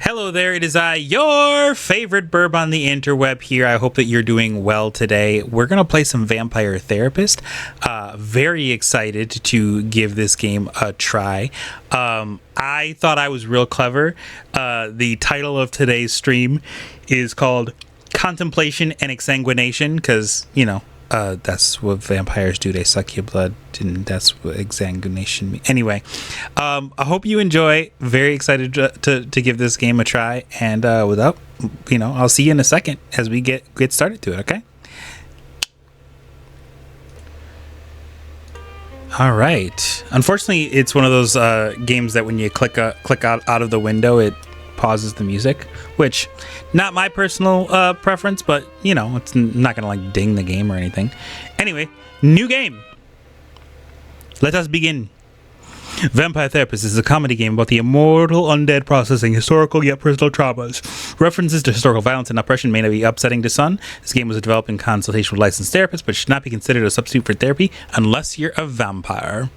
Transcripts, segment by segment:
Hello there, it is I, your favorite burb on the interweb here. I hope that you're doing well today. We're going to play some Vampire Therapist. Very excited to give this game a try. I thought I was real clever. The title of today's stream is called Contemplation and Exsanguination, because, you know, that's what vampires do. They suck your blood, and that's what exsanguination means. Anyway, I hope you enjoy. Very excited to give this game a try. And without, I'll see you in a second as we get started to it. Okay. All right. Unfortunately, it's one of those games that when you click out of the window, it pauses the music, which not my personal preference, but it's not gonna like ding the game or anything. Anyway, new game. Let us begin. Vampire Therapist is a comedy game about the immortal undead processing historical yet personal traumas. References to historical violence and oppression may not be upsetting to some. This game was developed in consultation with licensed therapists, but should not be considered a substitute for therapy unless you're a vampire.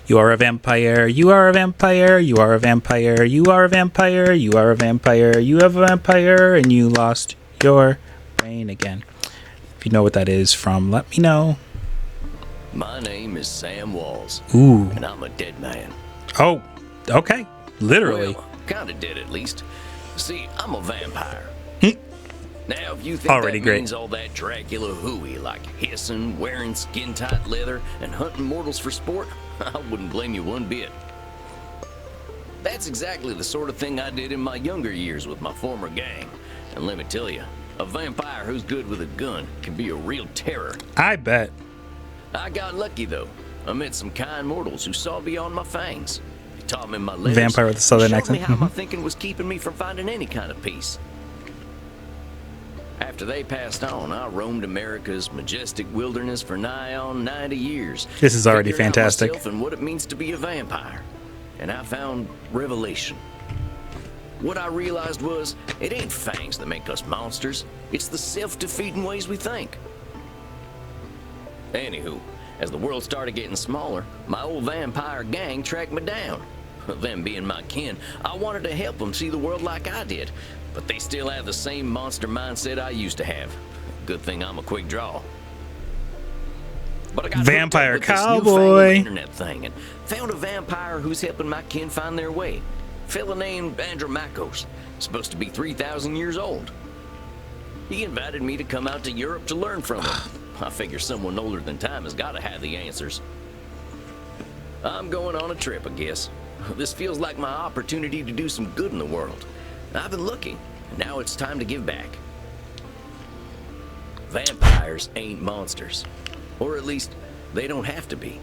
You are a vampire, you are a vampire, you are a vampire, you are a vampire, you are a vampire, you have a vampire, and you lost your brain again. If you know what that is from, let me know. My name is Sam Walls. Ooh. And I'm a dead man. Oh, okay. Literally. Well, kind of dead at least. See, I'm a vampire. Now, if you think Already that great. means all that Dracula hooey, like hissing, wearing skin-tight leather, and hunting mortals for sport, I wouldn't blame you one bit. That's exactly the sort of thing I did in my younger years with my former gang. And let me tell you, a vampire who's good with a gun can be a real terror. I bet. I got lucky, though. I met some kind mortals who saw beyond my fangs. They taught me my letters. Vampire with a southern showed accent. me how my thinking was keeping me from finding any kind of peace. After they passed on, I roamed America's majestic wilderness for nigh on 90 years. This is already figuring out fantastic. myself and what it means to be a vampire. And I found revelation. What I realized was, it ain't fangs that make us monsters. It's the self-defeating ways we think. Anywho, as the world started getting smaller, my old vampire gang tracked me down. Them being my kin, I wanted to help them see the world like I did, but they still have the same monster mindset I used to have. Good thing I'm a quick draw. But I got Vampire hooked up with this cowboy. newfangled internet thing and found a vampire who's helping my kin find their way. Fella named Andromachos, supposed to be 3,000 years old. He invited me to come out to Europe to learn from him. I figure someone older than time has got to have the answers. I'm going on a trip, I guess. This feels like my opportunity to do some good in the world. I've been looking, and now it's time to give back. Vampires ain't monsters. Or at least, they don't have to be.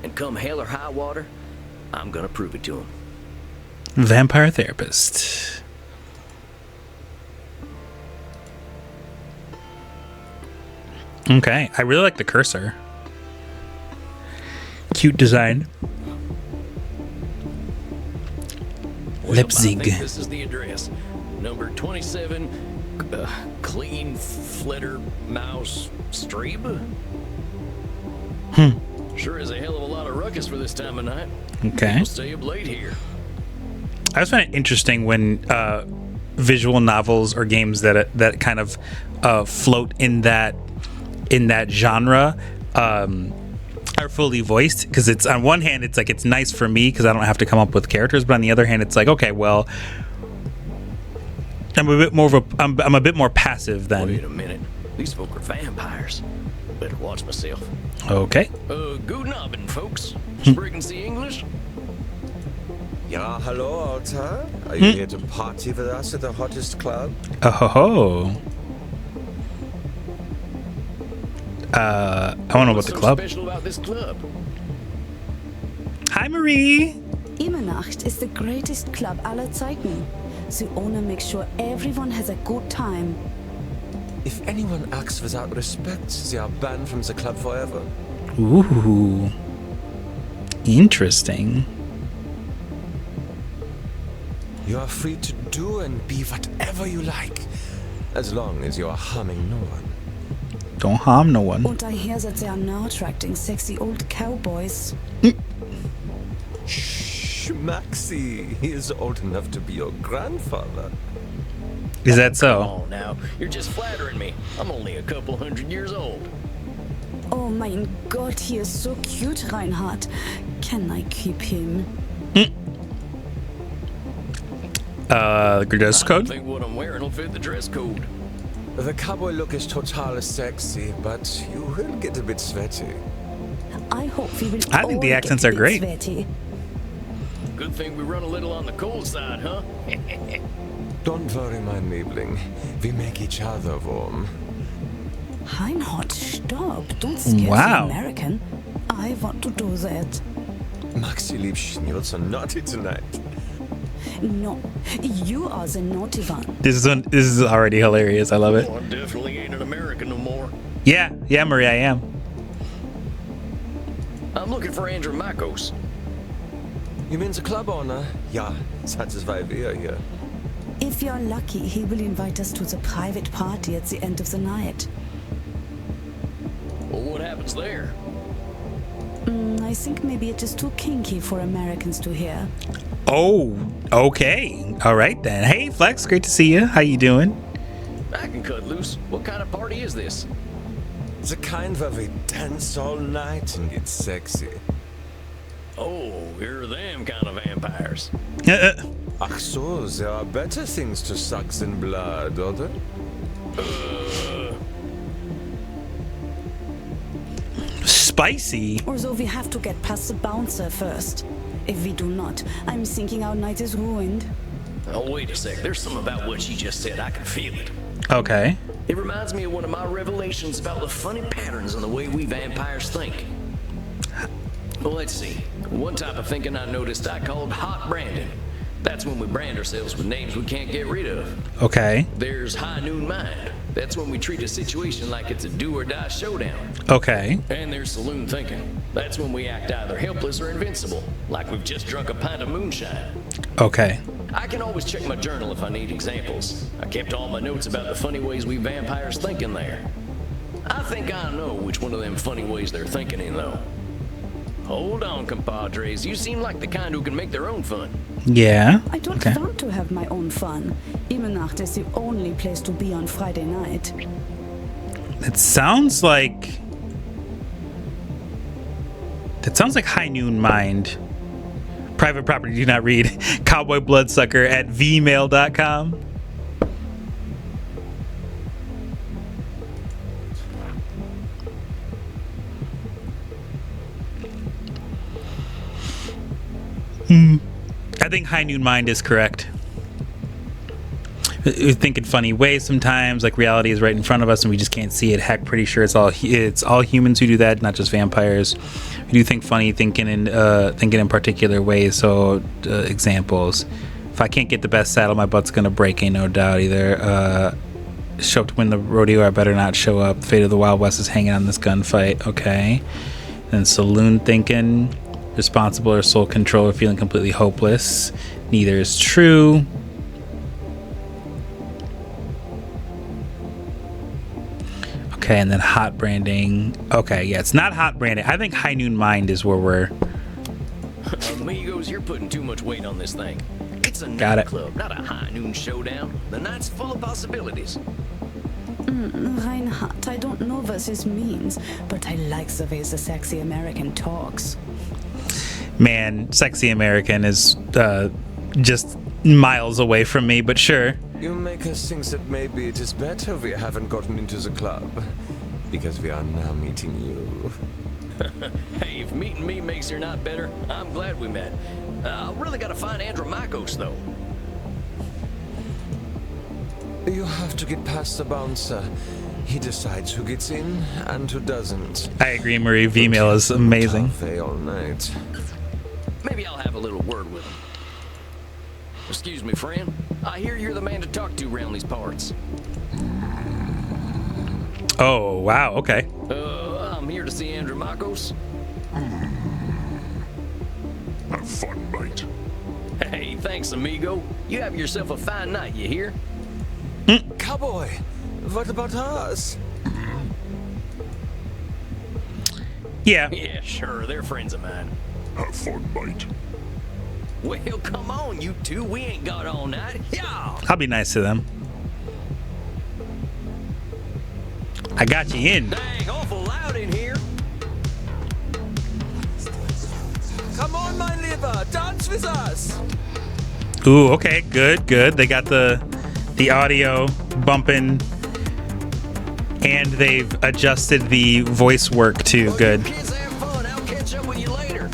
And come hell or high water, I'm gonna prove it to them. Vampire Therapist. Okay, I really like the cursor. Cute design. Well, Leipzig. I think this is the address. Number 27, Clean Flitter Mouse Streeb. Sure is a hell of a lot of ruckus for this time of night. Okay. We'll stay up late here. I always find it interesting when visual novels or games that kind of float in that genre are fully voiced, because it's, on one hand, it's like it's nice for me because I don't have to come up with characters, but on the other hand, it's like, okay, well, I'm a bit more passive then. Wait a minute. These folk are vampires. Better watch myself. Okay. Guten Abend, folks. Sprechen Sie English? Ja, hello, Alta. Are you here to party with us at the hottest club? Oh ho ho. I want to know about What's the so club. special about this club? Hi, Marie. Immernacht is the greatest club aller Zeiten. The owner makes sure everyone has a good time. If anyone acts without respect, they are banned from the club forever. Ooh. Interesting. You are free to do and be whatever you like, as long as you are harming no one. Don't harm no one. Und I hear that they are now attracting sexy old cowboys. Shh. Maxie, he is old enough to be your grandfather. Is that Come so? on now, you're just flattering me. I'm only a couple 100 years old. Oh mein Gott, he is so cute, Reinhard. Can I keep him? Dress I don't code? think what I'm wearing will fit the dress code. The cowboy look is total sexy, but you will get a bit sweaty. I hope we will I think the all accents get are a bit great. sweaty. Good thing we run a little on the cold side, huh? Don't worry, my Liebling. We make each other warm. Reinhard, stop. Don't scare Wow. the American. I want to do that. Maxie Liebchen, you're so naughty tonight. No, you are the naughty one. This is already hilarious. I love it. Well, I definitely ain't an American no more. Yeah, Marie, I am. I'm looking for Andrew Makos. You mean the club owner? Ja, that is why we are here. If you're lucky, he will invite us to the private party at the end of the night. Well, what happens there? I think maybe it is too kinky for Americans to hear. Oh, okay. All right then. Hey, Flex, great to see you. How you doing? I can cut loose. What kind of party is this? The kind where we dance all night and get sexy. Oh, you're them kind of vampires. Ach so, there are better things to suck than blood, oder? Spicy. Although we have to get past the bouncer first. If we do not, I'm thinking our night is ruined. Oh, wait a sec. There's something about what she just said. I can feel it. Okay. It reminds me of one of my revelations about the funny patterns in the way we vampires think. Well, let's see. One type of thinking I noticed I called hot branding. That's when we brand ourselves with names we can't get rid of. Okay. There's high noon mind. That's when we treat a situation like it's a do or die showdown. Okay. And there's saloon thinking. That's when we act either helpless or invincible, like we've just drunk a pint of moonshine. Okay. I can always check my journal if I need examples. I kept all my notes about the funny ways we vampires think in there. I think I know which one of them funny ways they're thinking in, though. Hold on, compadres. You seem like the kind who can make their own fun. Yeah. I don't Okay. want to have my own fun. Immernacht is the only place to be on Friday night. It sounds like. That sounds like High Noon Mind. Private property, do not read. Cowboy Bloodsucker at vmail.com. I think High Noon Mind is correct. We think in funny ways sometimes, like reality is right in front of us and we just can't see it. Heck, pretty sure it's all humans who do that, not just vampires. We do think funny, thinking in particular ways. So examples: if I can't get the best saddle, my butt's gonna break. Ain't no doubt. Either show up to win the rodeo, or I better not show up. The fate of the Wild West is hanging on this gunfight. Okay. Then saloon thinking: responsible or soul control, or feeling completely hopeless. Neither is true. Okay, and then hot branding. Okay, yeah, it's not hot branding. I think High Noon Mind is where we're. Amigos, you're putting too much weight on this thing. It's a Got it. nightclub, not a high noon showdown. The night's full of possibilities. Reinhard, I don't know what this means, but I like the way the sexy American talks. Man, sexy American is just miles away from me, but sure. You make us think that maybe it is better we haven't gotten into the club, because we are now meeting you. Hey, if meeting me makes your night better, I'm glad we met. I really gotta find Andrew Makos, though. You have to get past the bouncer. He decides who gets in and who doesn't. I agree, Marie. Vmail is amazing. Cafe all night. Maybe I'll have a little word with him. Excuse me, friend. I hear you're the man to talk to around these parts. Oh, wow. Okay. I'm here to see Andrew Makos. Have fun, mate. Hey, thanks, amigo. You have yourself a fine night, you hear? Cowboy, what about us? Yeah. Yeah, sure, they're friends of mine. Have fun, mate. Well, come on, you two. We ain't got all night. Yeah. I'll be nice to them. I got you in. Dang, awful loud in here. Come on, my liver, dance with us. Ooh, okay, good. They got the audio bumping, and they've adjusted the voice work too. Well, Good. you kids have fun. I'll catch up with you later.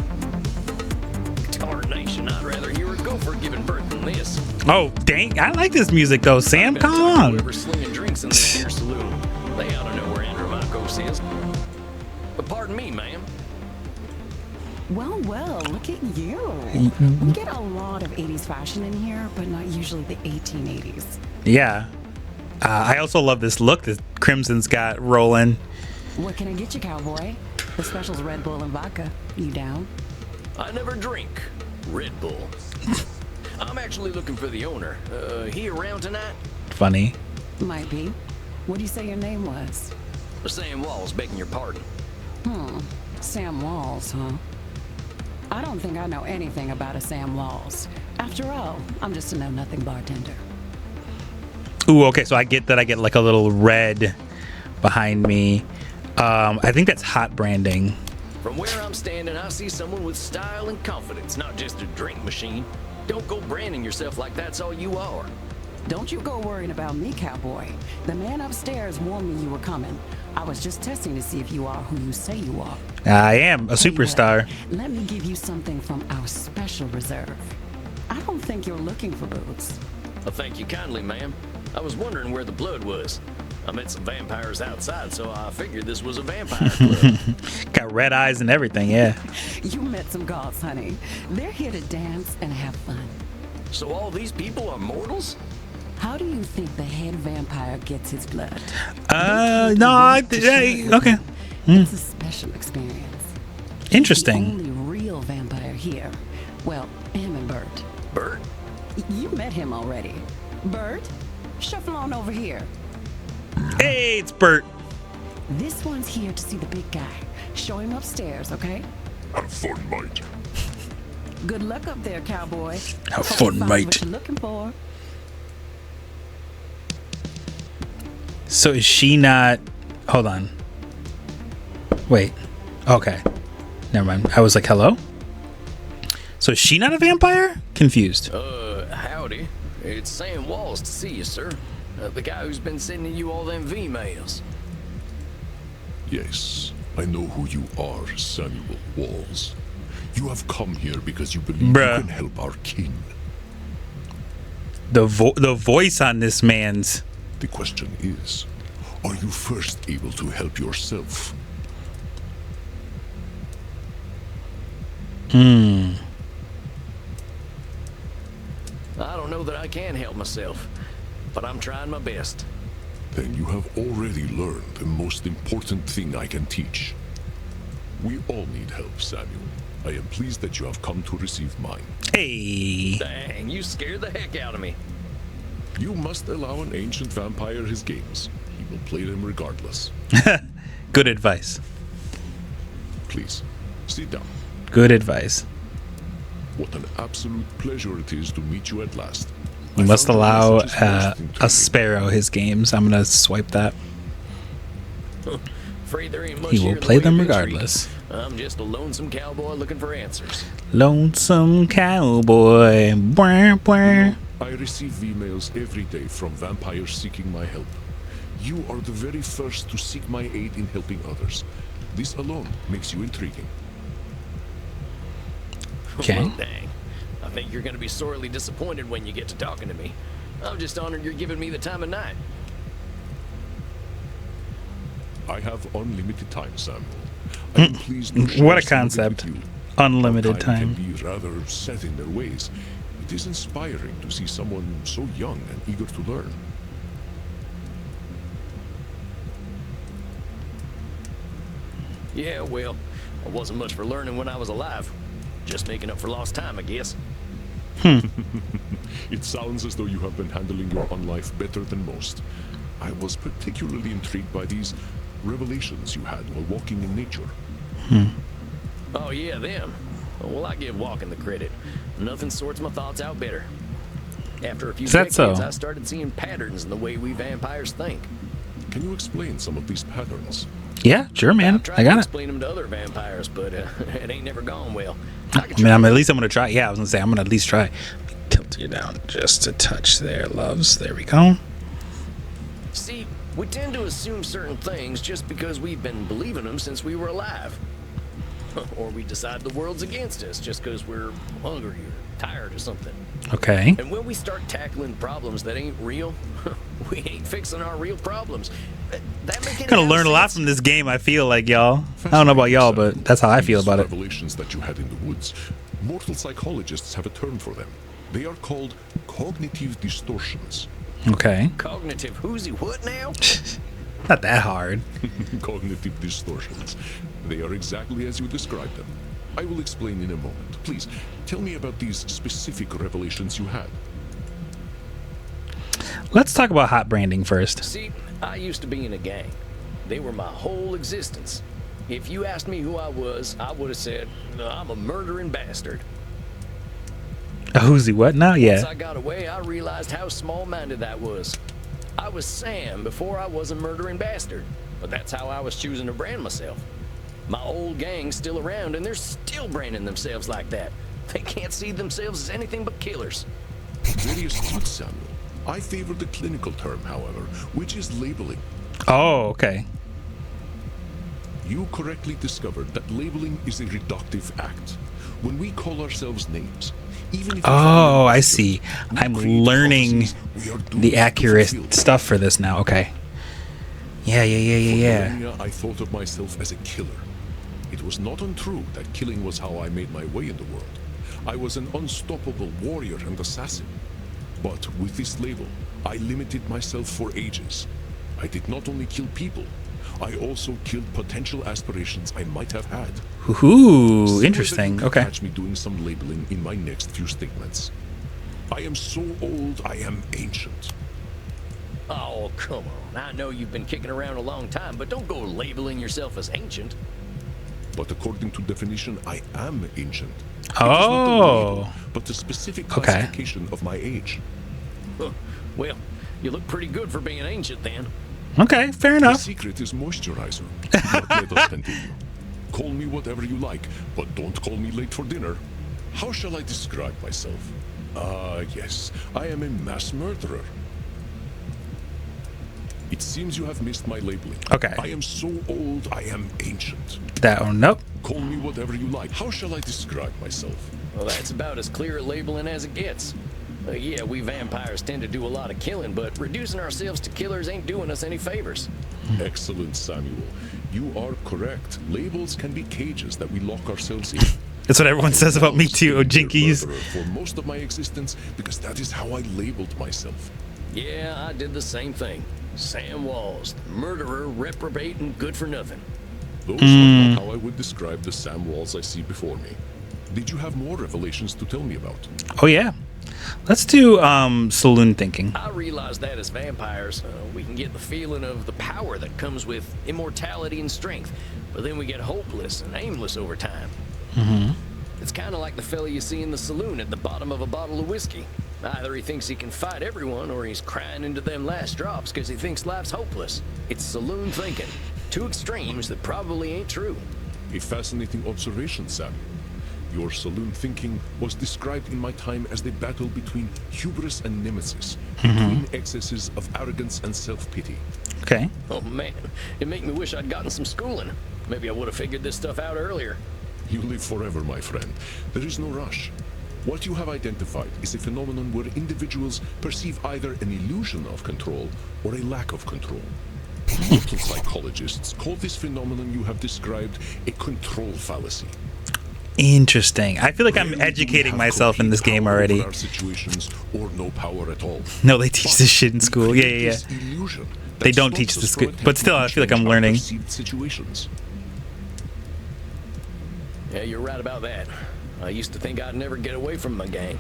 Tarnation, I'd rather hear a gopher giving birth than this. Oh, dang! I like this music though, Sam. Come on. Whoever's slinging drinks in this here saloon, they ought to know where Andrew Marcos is. But pardon me, ma'am. Well, look at you. We get a lot of 80s fashion in here, but not usually the 1880s. Yeah. I also love this look that Crimson's got rolling. What can I get you, cowboy? The special's Red Bull and vodka. You down? I never drink Red Bull. I'm actually looking for the owner. He around tonight? Funny. Might be. What do you say your name was? Sam Walls, begging your pardon. Sam Walls, huh? I don't think I know anything about a Sam Walls. After all, I'm just a know-nothing bartender. Ooh, okay, so I get like a little red behind me. I think that's hot branding. From where I'm standing, I see someone with style and confidence, not just a drink machine. Don't go branding yourself like that's all you are. Don't you go worrying about me, cowboy. The man upstairs warned me you were coming. I was just testing to see if you are who you say you are. I am a superstar. Anyway, let me give you something from our special reserve. I don't think you're looking for boots. Well, thank you kindly, ma'am. I was wondering where the blood was. I met some vampires outside, so I figured this was a vampire club. Got red eyes and everything, yeah. You met some gods, honey. They're here to dance and have fun. So all these people are mortals? How do you think the head vampire gets his blood? Okay. It's a special experience. Interesting. The only real vampire here. Well, him and Bert. Bert? You met him already. Bert, shuffle on over here. Hey, it's Bert. This one's here to see the big guy. Show him upstairs, okay? Have fun, mate. Good luck up there, cowboy. Have Hope fun, you find mate. What you're looking for. So is she not... Hold on. Wait. Okay. Never mind. I was like, hello? So is she not a vampire? Confused. Howdy. It's Sam Walls to see you, sir. The guy who's been sending you all them V-mails. Yes, I know who you are, Samuel Walls. You have come here because you believe Bruh. you can help our kin. The voice on this man's... The question is, are you first able to help yourself? I don't know that I can help myself, but I'm trying my best. Then you have already learned the most important thing I can teach. We all need help, Samuel. I am pleased that you have come to receive mine. Hey. Dang, you scared the heck out of me. You must allow an ancient vampire his games. He will play them regardless. Good advice. Please, sit down. Good advice. What an absolute pleasure it is to meet you at last. You I must found your allow messages most a intriguing. sparrow his games. I'm gonna swipe that. Afraid there ain't much He here will in the play way them of intrigue. regardless. I'm just a lonesome cowboy looking for answers. Lonesome cowboy. Bwah, bwah. I receive emails every day from vampires seeking my help. You are the very first to seek my aid in helping others. This alone makes you intriguing. Okay. Well, dang. I think you're going to be sorely disappointed when you get to talking to me. I'm just honored you're giving me the time of night. I have unlimited time, Samuel. I am pleased to share What a some of it concept. with you. Unlimited Our time. can be rather set in their ways. It is inspiring to see someone so young and eager to learn. Yeah, well, I wasn't much for learning when I was alive. Just making up for lost time, I guess. It sounds as though you have been handling your own life better than most. I was particularly intrigued by these revelations you had while walking in nature. Oh, yeah, them. Well, I give walking the credit. Nothing sorts my thoughts out better. After a few Is that decades, so? I started seeing patterns in the way we vampires think. Can you explain some of these patterns? Yeah, sure, man. I've tried I to got it. explain them to other vampires, but it ain't never gone well. I mean, at least I'm gonna try. Yeah, I was gonna say I'm gonna at least try. Tilt you down just a touch there, loves. There we go. See, we tend to assume certain things just because we've been believing them since we were alive. Or we decide the world's against us just because we're hungry or tired or something. Okay. And when we start tackling problems that ain't real, we ain't fixing our real problems. That make any Gonna learn a lot sense? from this game. I feel like y'all. I don't know about y'all, but that's how I feel These about it. revelations that you had in the woods, mortal psychologists have a term for them. They are called cognitive distortions. Okay. Cognitive whoozy what now? Not that hard. Cognitive distortions. They are exactly as you described them. I will explain in a moment. Please, tell me about these specific revelations you had. Let's talk about hot branding first. See, I used to be in a gang. They were my whole existence. If you asked me who I was, I would have said, I'm a murdering bastard. Who's he? What now? Once Yeah. I got away, I realized how small-minded that was. I was Sam before I was a murdering bastard, but that's how I was choosing to brand myself. My old gang's still around, and they're still branding themselves like that. They can't see themselves as anything but killers. Very astute, Samuel. I favor the clinical term, however, which is labeling. Oh, okay. You correctly discovered that labeling is a reductive act. When we call ourselves names, even if Oh, I see. we I'm create learning causes we are doomed the to accurate fulfill. stuff for this now. Okay. Yeah. Millennia, I thought of myself as a killer. It was not untrue that killing was how I made my way in the world. I was an unstoppable warrior and assassin. But with this label, I limited myself for ages. I did not only kill people, I also killed potential aspirations I might have had. Ooh, See whether interesting. you can Okay. Catch me doing some labeling in my next few statements. I am so old, I am ancient. Oh, come on. I know you've been kicking around a long time, but don't go labeling yourself as ancient. But according to definition, I am ancient. It is not the Oh. label, but the specific Okay. classification of my age. Huh. Well, you look pretty good for being ancient then. Okay. Fair The enough. secret is moisturizer. But let us continue. Call me whatever you like, but don't call me late for dinner. How shall I describe myself? Yes, I am a mass murderer. It seems you have missed my labeling. Okay. I am so old, I am ancient. That one. Nope. Call me whatever you like. How shall I describe myself? Well, that's about as clear a labeling as it gets. Yeah, we vampires tend to do a lot of killing, but reducing ourselves to killers ain't doing us any favors. Excellent, Samuel. You are correct. Labels can be cages that we lock ourselves in. That's what everyone says about me too, oh, Jinkies. Murderer for most of my existence because that is how I labeled myself. Yeah, I did the same thing. Sam Walls, murderer, reprobate, and good for nothing. Those are not how I would describe the Sam Walls I see before me. Did you have more revelations to tell me about? Oh yeah. Let's do saloon thinking. I realize that as vampires, we can get the feeling of the power that comes with immortality and strength, but then we get hopeless and aimless over time. It's kind of like the fella you see in the saloon at the bottom of a bottle of whiskey. Either he thinks he can fight everyone, or he's crying into them last drops because he thinks life's hopeless. It's saloon thinking. Two extremes that probably ain't true. A fascinating observation, Samuel. Your saloon thinking was described in my time as the battle between hubris and nemesis, between excesses of arrogance and self-pity. Okay. Oh man, it make me wish I'd gotten some schooling. Maybe I would have figured this stuff out earlier. You live forever, my friend. There is no rush. What you have identified is a phenomenon where individuals perceive either an illusion of control or a lack of control. Mortal psychologists call this phenomenon you have described a control fallacy. Interesting. I feel like I'm Rarely do we educating have myself in complete this game power already. over our situations or no power at all. No, they teach this shit in we school. create Yeah. this illusion that They don't stops teach us this from good, but still, I attempting feel like to I'm change our learning. perceived situations. Yeah, you're right about that. I used to think I'd never get away from my gang.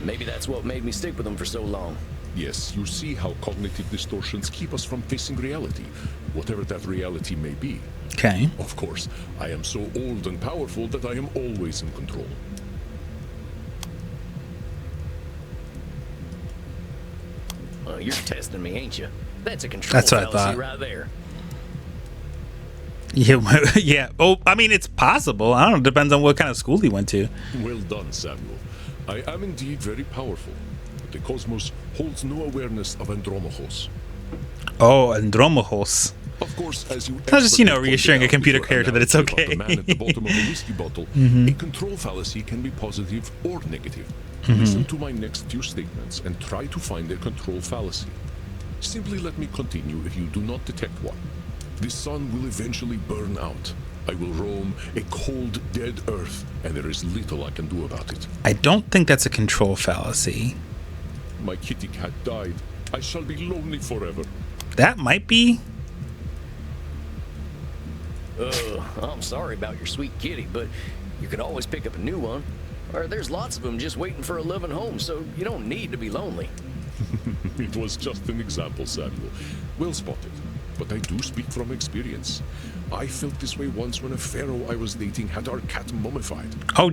Maybe that's what made me stick with them for so long. Yes, you see how cognitive distortions keep us from facing reality, whatever that reality may be. Okay. Of course, I am so old and powerful that I am always in control. You're testing me, ain't you? That's a control That's what I fallacy thought. right there. Yeah, yeah. Oh, I mean, it's possible. I don't know. Depends on what kind of school he went to. Well done, Samuel. I am indeed very powerful, but the cosmos holds no awareness of Andromachos. Oh, Andromachos. Of course, as you That's just, you know, expertly reassuring a pointed out computer with your character that it's analogy okay. about the man at the bottom of a whiskey bottle, a control fallacy can be positive or negative. Listen to my next few statements and try to find a control fallacy. Simply let me continue if you do not detect one. The sun will eventually burn out. I will roam a cold, dead earth, and there is little I can do about it. I don't think that's a control fallacy. My kitty cat died. I shall be lonely forever. That might be. I'm sorry about your sweet kitty, but you can always pick up a new one. Or there's lots of them just waiting for a loving home, so you don't need to be lonely. It was just an example, Samuel. Well spotted. But I do speak from experience. I felt this way once when a pharaoh I was dating had our cat mummified. Oh,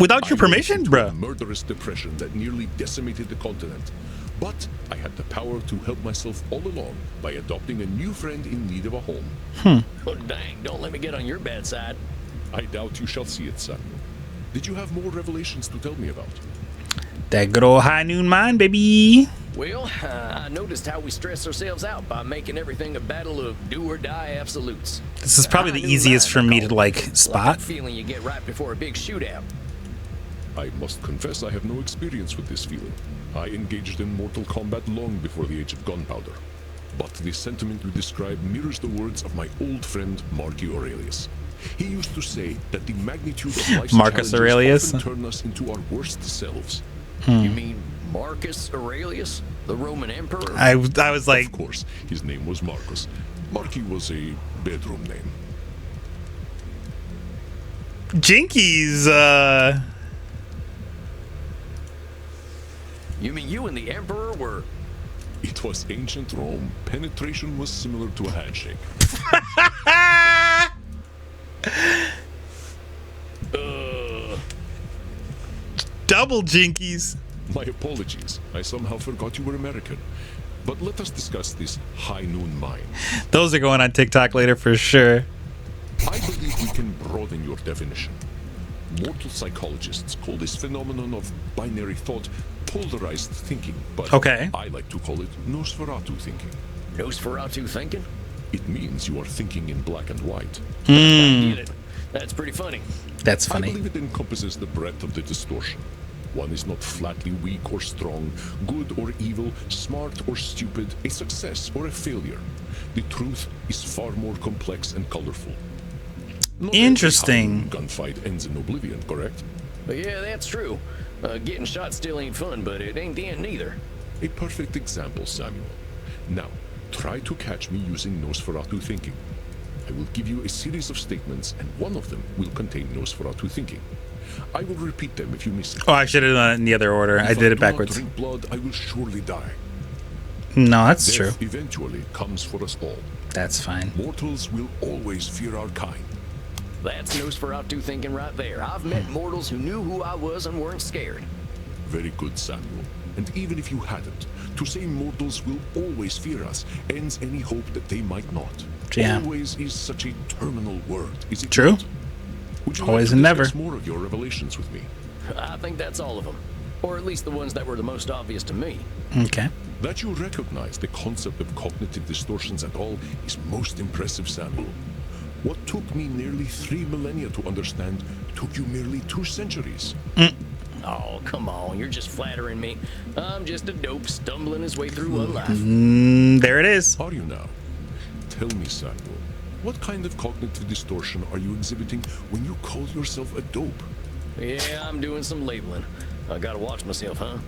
without your I permission, went into a bruh. murderous depression that nearly decimated the continent. But I had the power to help myself all along by adopting a new friend in need of a home. Oh, dang, don't let me get on your bad side. I doubt you shall see it, Samuel. Did you have more revelations to tell me about? That good old high noon mind, baby. Well, I noticed how we stress ourselves out by making everything a battle of do-or-die absolutes. This is probably the High noon easiest mind, for I me call to, it. like, Like spot. that feeling you get right before a big shootout. I must confess I have no experience with this feeling. I engaged in mortal combat long before the age of gunpowder. But the sentiment you describe mirrors the words of my old friend Marcus Aurelius. He used to say that the magnitude of life's Marcus challenges Aurelius? often turn us into our worst selves. You mean Marcus Aurelius, the Roman emperor? I was like, Of course, his name was Marcus. Marcus was a bedroom name. Jinkies, You mean you and the emperor were... It was ancient Rome. Penetration was similar to a handshake. double jinkies. My apologies. I somehow forgot you were American. But let us discuss this high noon mind. Those are going on TikTok later for sure. I believe we can broaden your definition. Mortal psychologists call this phenomenon of binary thought polarized thinking, but Okay. I like to call it Nosferatu thinking. Nosferatu thinking? It means you are thinking in black and white. I get it. That's pretty funny. That's I funny. believe it encompasses the breadth of the distortion. One is not flatly weak or strong, good or evil, smart or stupid, a success or a failure. The truth is far more complex and colorful. Not every Interesting. gunfight ends in oblivion, correct? But yeah, that's true. Getting shot still ain't fun, but it ain't the end neither. A perfect example, Samuel. Now, try to catch me using Nosferatu thinking. I will give you a series of statements, and one of them will contain Nosferatu thinking. I will repeat them if you miss it. Oh, I should have done it in the other order. I If did it do not backwards. drink blood, I will surely die. No, that's true. Death eventually comes for us all. That's fine. Mortals will always fear our kind. That's Nosferatu thinking right there. I've met mortals who knew who I was and weren't scared. Very good, Samuel. And even if you hadn't, to say mortals will always fear us ends any hope that they might not. Yeah. Always is such a terminal word, is it True. not? Would you Always like and to never. discuss more of your revelations with me? I think that's all of them. Or at least the ones that were the most obvious to me. Okay. That you recognize the concept of cognitive distortions at all is most impressive, Samuel. What took me nearly 3 millennia to understand took you merely 2 centuries. Oh, come on, you're just flattering me. I'm just a dope stumbling his way through one life. There it is. Are you now? Tell me, Samuel, what kind of cognitive distortion are you exhibiting when you call yourself a dope? Yeah, I'm doing some labeling. I gotta watch myself, huh?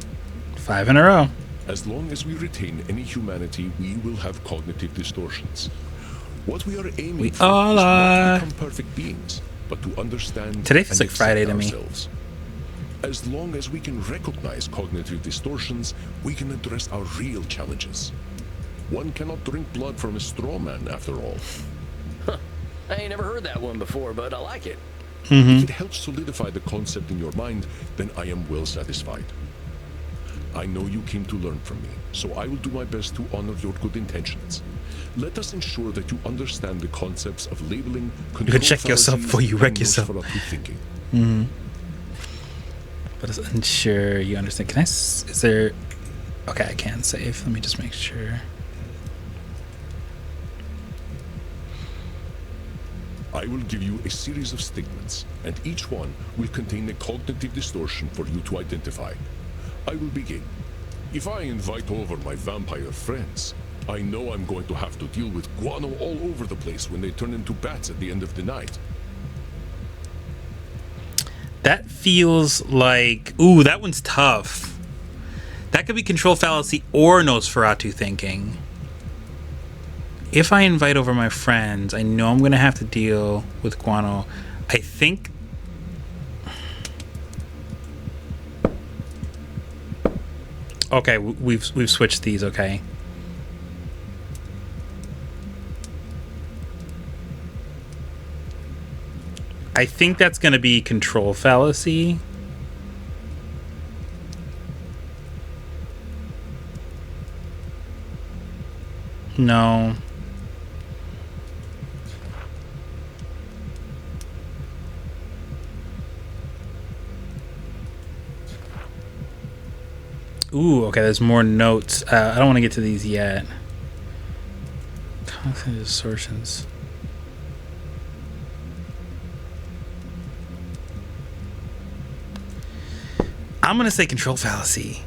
5 in a row. As long as we retain any humanity, we will have cognitive distortions. What we are aiming We for all is not are. to become perfect beings, but to understand Today feels and like Friday accept to me. ourselves. As long as we can recognize cognitive distortions, we can address our real challenges. One cannot drink blood from a straw man, after all. I ain't never heard that one before, but I like it. If it helps solidify the concept in your mind, then I am well satisfied. I know you came to learn from me, so I will do my best to honor your good intentions. Let us ensure that you understand the concepts of labeling, You can check yourself before you wreck yourself. Thinking. Let us ensure you understand. Can I? Is there? Okay, I can save. Let me just make sure. I will give you a series of statements, and each one will contain a cognitive distortion for you to identify. I will begin. If I invite over my vampire friends, I know I'm going to have to deal with guano all over the place when they turn into bats at the end of the night. That feels like... Ooh, that one's tough. That could be control fallacy or Nosferatu thinking. If I invite over my friends, I know I'm going to have to deal with guano. I think... Okay, we've switched these, okay. I think that's going to be control fallacy. No. Ooh, okay, there's more notes. I don't want to get to these yet. Cognitive distortions. I'm going to say control fallacy.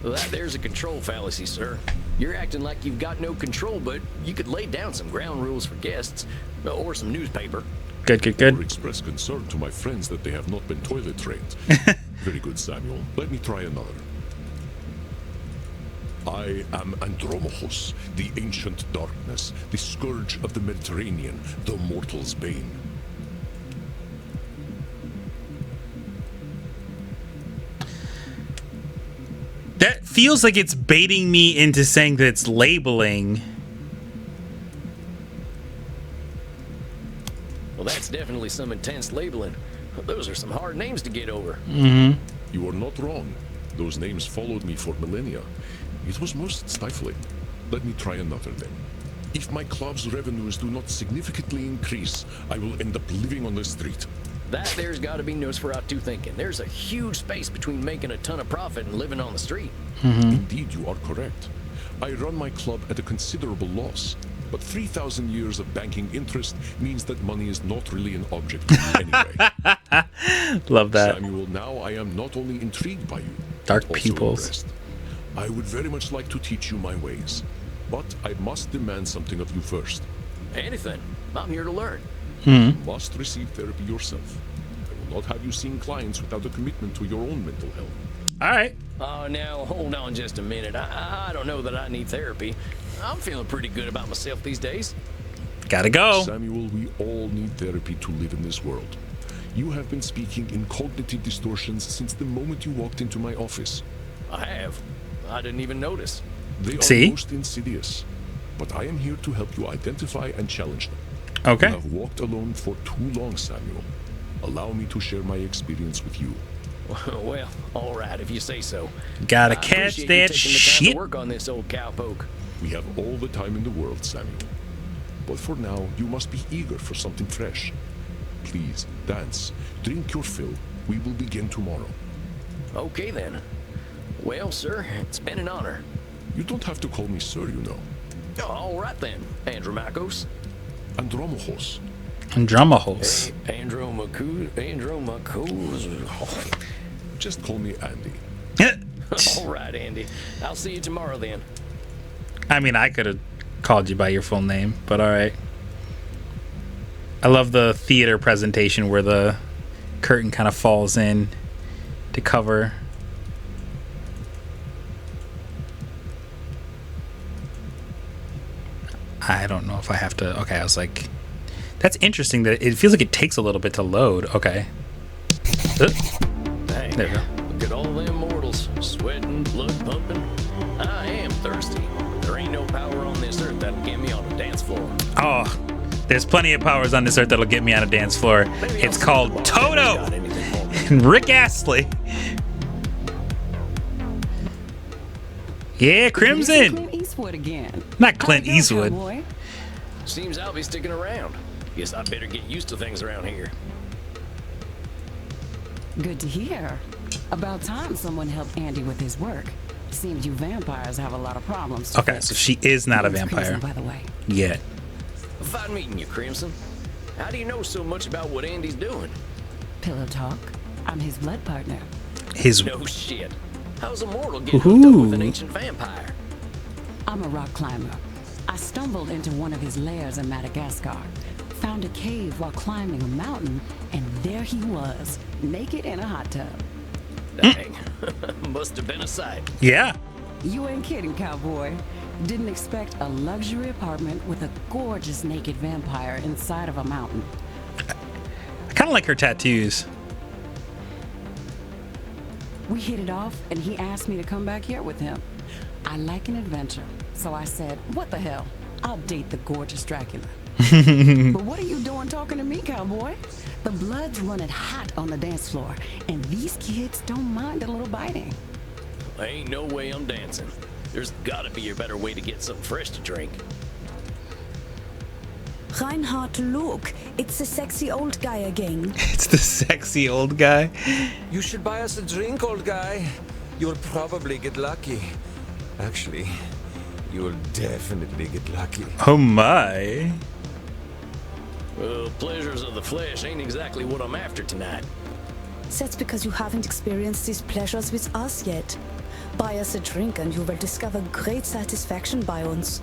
Well, there's a control fallacy, sir. You're acting like you've got no control, but you could lay down some ground rules for guests, or some newspaper. Good. Or express concern to my friends that they have not been toilet trained. Very good, Samuel. Let me try another. I am Andromachus, the ancient darkness, the scourge of the Mediterranean, the mortal's bane. That feels like it's baiting me into saying that it's labeling. Well, that's definitely some intense labeling. Those are some hard names to get over. Mm-hmm. You are not wrong. Those names followed me for millennia. It was most stifling. Let me try another then. If my club's revenues do not significantly increase, I will end up living on the street. That there's got to be Nosferatu thinking. There's a huge space between making a ton of profit and living on the street. Indeed, you are correct. I run my club at a considerable loss, but 3,000 years of banking interest means that money is not really an object to me anyway. Love that. Samuel, now I am not only intrigued by you, Dark but also pupils. impressed. I would very much like to teach you my ways, but I must demand something of you first. Anything. I'm here to learn. You must receive therapy yourself. I will not have you seeing clients without a commitment to your own mental health. All right. Oh, now, hold on just a minute. I don't know that I need therapy. I'm feeling pretty good about myself these days. Gotta go. Samuel, we all need therapy to live in this world. You have been speaking in cognitive distortions since the moment you walked into my office. I have. I didn't even notice. They are See? most insidious, but I am here to help you identify and challenge them. Okay. You have walked alone for too long, Samuel. Allow me to share my experience with you. Well, all right, if you say so. Gotta I catch appreciate you that taking the time shit. to work on this old cowpoke. We have all the time in the world, Samuel. But for now, you must be eager for something fresh. Please, dance, drink your fill. We will begin tomorrow. Okay, then. Well, sir, it's been an honor. You don't have to call me sir, you know. All right, then, Andromachos. Andromachos. Andromachos. Andromachos. Just call me Andy. All right, Andy. I'll see you tomorrow, then. I mean, I could have called you by your full name, but all right. I love the theater presentation where the curtain kind of falls in to cover. I don't know if I have to. Okay, I was like, that's interesting that it feels like it takes a little bit to load. Okay. Hey, There we go. Look at all them mortals, sweating, blood pumping. I am thirsty. There ain't no power on this earth that'll get me on a dance floor. Oh, there's plenty of powers on this earth that'll get me on a dance floor. Maybe It's I'll see called the bar. Toto Got anything for me? and Rick Astley. Yeah, Crimson. Clint Eastwood again. Not Clint How'd it go, Eastwood. cowboy? Seems I'll be sticking around. Guess I better get used to things around here. Good to hear. About time someone helped Andy with his work. Seems you vampires have a lot of problems to Okay, fix. so she is not a Name's vampire Crimson, by the way. yet. Fine meeting you, Crimson. How do you know so much about what Andy's doing? Pillow talk. I'm his blood partner. His No shit. How's a mortal get hooked up with an Ooh. ancient vampire? I'm a rock climber. I stumbled into one of his lairs in Madagascar, found a cave while climbing a mountain, and there he was, naked in a hot tub. Dang. Must have been a sight. yeah. You ain't kidding, cowboy. Didn't expect a luxury apartment with a gorgeous naked vampire inside of a mountain. I kind of like her tattoos. We hit it off, and he asked me to come back here with him. I like an adventure, so I said, what the hell? I'll date the gorgeous Dracula. But what are you doing talking to me, cowboy? The blood's running hot on the dance floor, and these kids don't mind a little biting. Ain't no way I'm dancing. There's gotta be a better way to get something fresh to drink. Reinhard, look. It's the sexy old guy again. It's the sexy old guy. You should buy us a drink, old guy. You'll probably get lucky. Actually, you'll definitely get lucky. Oh my. Well, pleasures of the flesh ain't exactly what I'm after tonight. That's because you haven't experienced these pleasures with us yet. Buy us a drink and you will discover great satisfaction by us.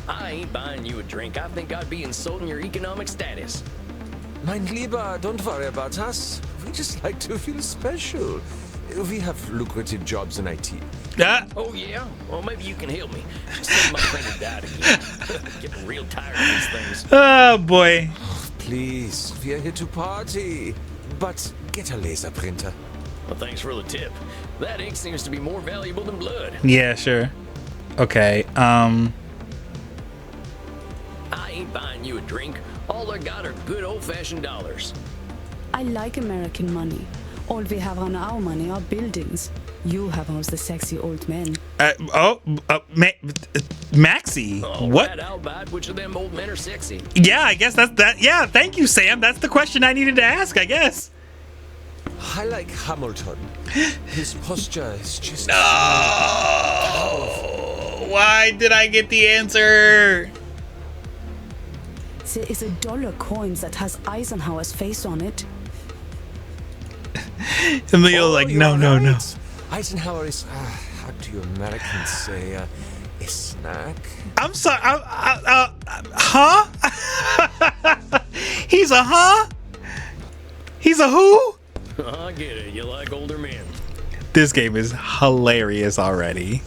I ain't buying you a drink. I think I'd be insulting your economic status. Mein Lieber, don't worry about us. We just like to feel special. We have lucrative jobs in IT. Ah, Oh, yeah? Well, maybe you can help me. Just think my printer died again. Getting real tired of these things. oh boy. Please, we are here to party. But get a laser printer. Well, thanks for the tip. That ink seems to be more valuable than blood. Yeah, sure. Okay. I ain't buying you a drink. All I got are good old-fashioned dollars. I like American money. All we have on our money are buildings. You have all the sexy old men. Maxie. Oh, What? right, I'll buy it. Which of them old men are sexy? Yeah, I guess that's that. Yeah, thank you, Sam. That's the question I needed to ask, I guess. I like Hamilton. His posture is just... Oh, why did I get the answer? There is a dollar coin that has Eisenhower's face on it. And Leo's like, no, you're no, no. right. Eisenhower is, how do you Americans say, a snack? I'm sorry. Huh? He's a huh? He's a who? I get it. You like older men. This game is hilarious already.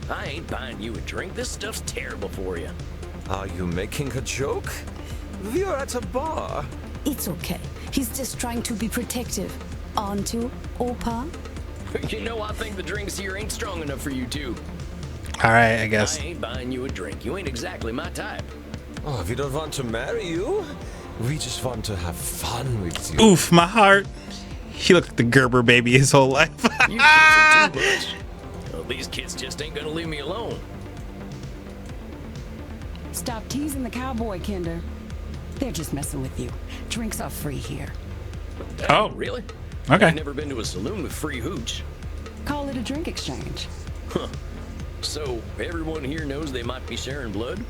I ain't buying you a drink. This stuff's terrible for you. Are you making a joke? We are at a bar. It's okay. He's just trying to be protective. Aren't you, Opa? You know, I think the drinks here ain't strong enough for you two. All right, I guess. I ain't buying you a drink. You ain't exactly my type. Oh, we don't want to marry you. We just want to have fun with you. Oof, my heart. He looked like the Gerber baby his whole life. You kids are too much. Well, these kids just ain't gonna leave me alone. Stop teasing the cowboy, Kinder. They're just messing with you. Drinks are free here. Oh. Really? Okay. I've never been to a saloon with free hooch. Call it a drink exchange. So, everyone here knows they might be sharing blood?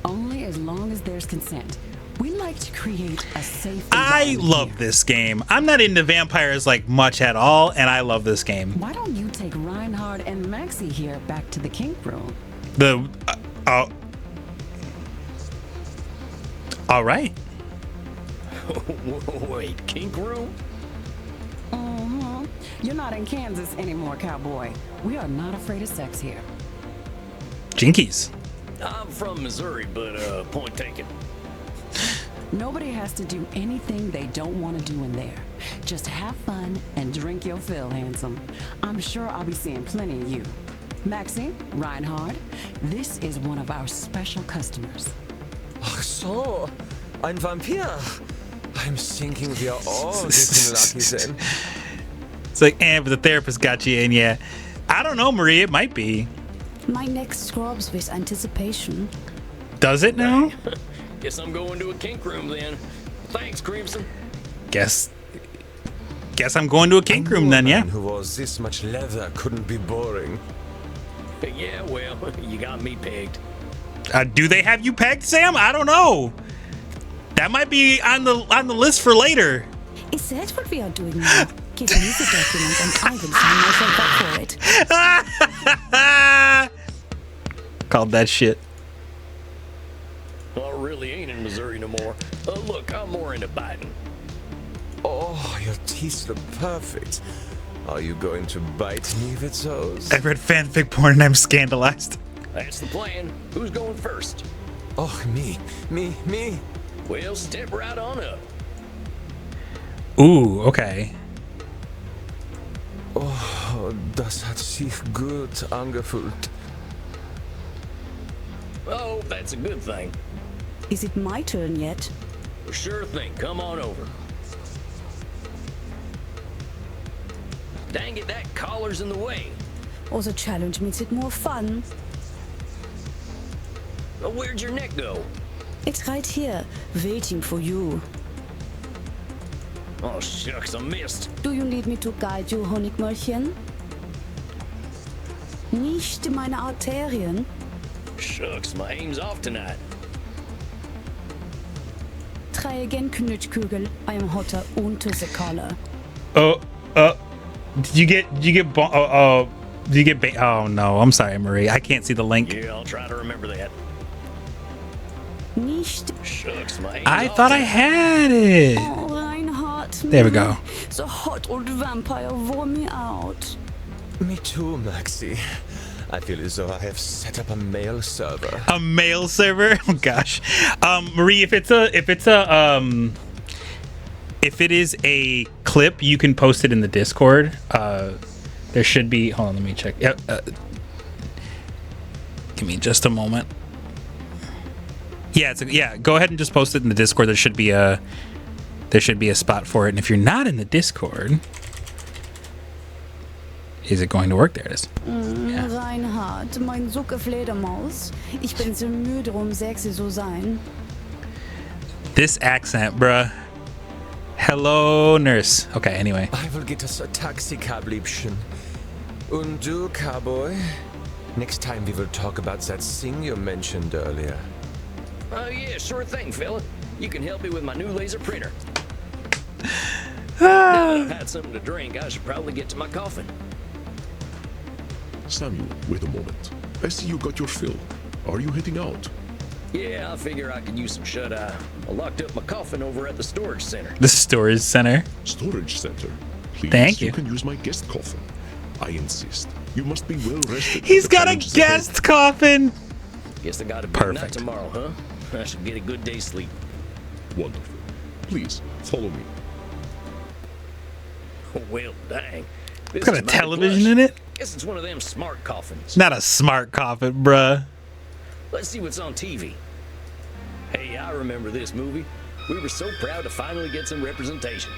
Only as long as there's consent. We like to create a safe I environment love here. this game. I'm not into vampires like much at all, and I love this game. Why don't you take Reinhard and Maxie here back to the kink room? The all right. Wait, kink room? You're not in Kansas anymore, cowboy. We are not afraid of sex here. Jinkies. I'm from Missouri, but point taken. Nobody has to do anything they don't want to do in there. Just have fun and drink your fill, handsome. I'm sure I'll be seeing plenty of you. Maxie, Reinhard, this is one of our special customers. Ach so, ein Vampir. I'm thinking we are all getting lucky then. It's like, but the therapist got you in, yeah. I don't know, Marie, it might be. My neck throbs with anticipation. Does it now? Guess I'm going to a kink room then. Thanks, Crimson. Guess I'm going to a kink room then, yeah. Who wore this much leather couldn't be boring. Yeah, well, you got me pegged. Do they have you pegged, Sam? I don't know. That might be on the list for later. Is that what we are doing now? Give me the document and I will sign myself up for it. Called that shit. I really ain't in Missouri no more. Look, I'm more into biting. Oh, your teeth look perfect. Are you going to bite me with those? I've read fanfic porn and I'm scandalized. That's the plan. Who's going first? Oh, me. Well, step right on up. Ooh, okay. Oh, das hat sich gut angefühlt. Oh, that's a good thing. Is it my turn yet? Sure thing. Come on over. Dang it, that collar's in the way. Or the challenge makes it more fun. Where'd your neck go? It's right here, waiting for you. Oh, shucks, I missed. Do you need me to guide you, Honigmörchen? Nicht meine Arterien. Shucks, my aim's off tonight. Try again, Knutschkugel. I am hotter unter the collar. Did you get oh no, I'm sorry, Marie. I can't see the link. Yeah, I'll try to remember that. Nicht. Shucks, my aim's I off thought I tonight. had it. Oh, Reinhard. There we go. The hot old vampire wore me out. Me too, Maxie. I feel as though I have set up a mail server. A mail server? Oh gosh. Marie, if it is a clip, you can post it in the Discord. There should be, hold on, let me check. Give me just a moment. Yeah, go ahead and just post it in the Discord. There should be a spot for it. And if you're not in the Discord, is it going to work? There it is. Yeah. Reinhard, mein Sucke Fledermaus. Ich bin so müde, sexy zu sein. This accent, bruh. Hello, nurse. Okay, anyway. I will get us a taxi cab, Liebchen. Und du, cowboy? Next time we will talk about that thing you mentioned earlier. Oh, yeah, sure thing, fella. You can help me with my new laser printer. Now that I've had something to drink, I should probably get to my coffin. Samuel, wait a moment. I see you got your fill. Are you heading out? Yeah, I figure I could use some shut-eye. I locked up my coffin over at the storage center. The storage center. Storage center. Please, Thank you. You can use my guest coffin. I insist. You must be well rested. He's The got a challenge is ahead. guest coffin. Guess I gotta be Perfect. night tomorrow, huh? I should get a good day's sleep. Wonderful. Please, follow me. Well, dang. It's got a television in it. Guess it's one of them smart coffins. Not a smart coffin, bruh. Let's see what's on TV. Hey, I remember this movie. We were so proud to finally get some representation.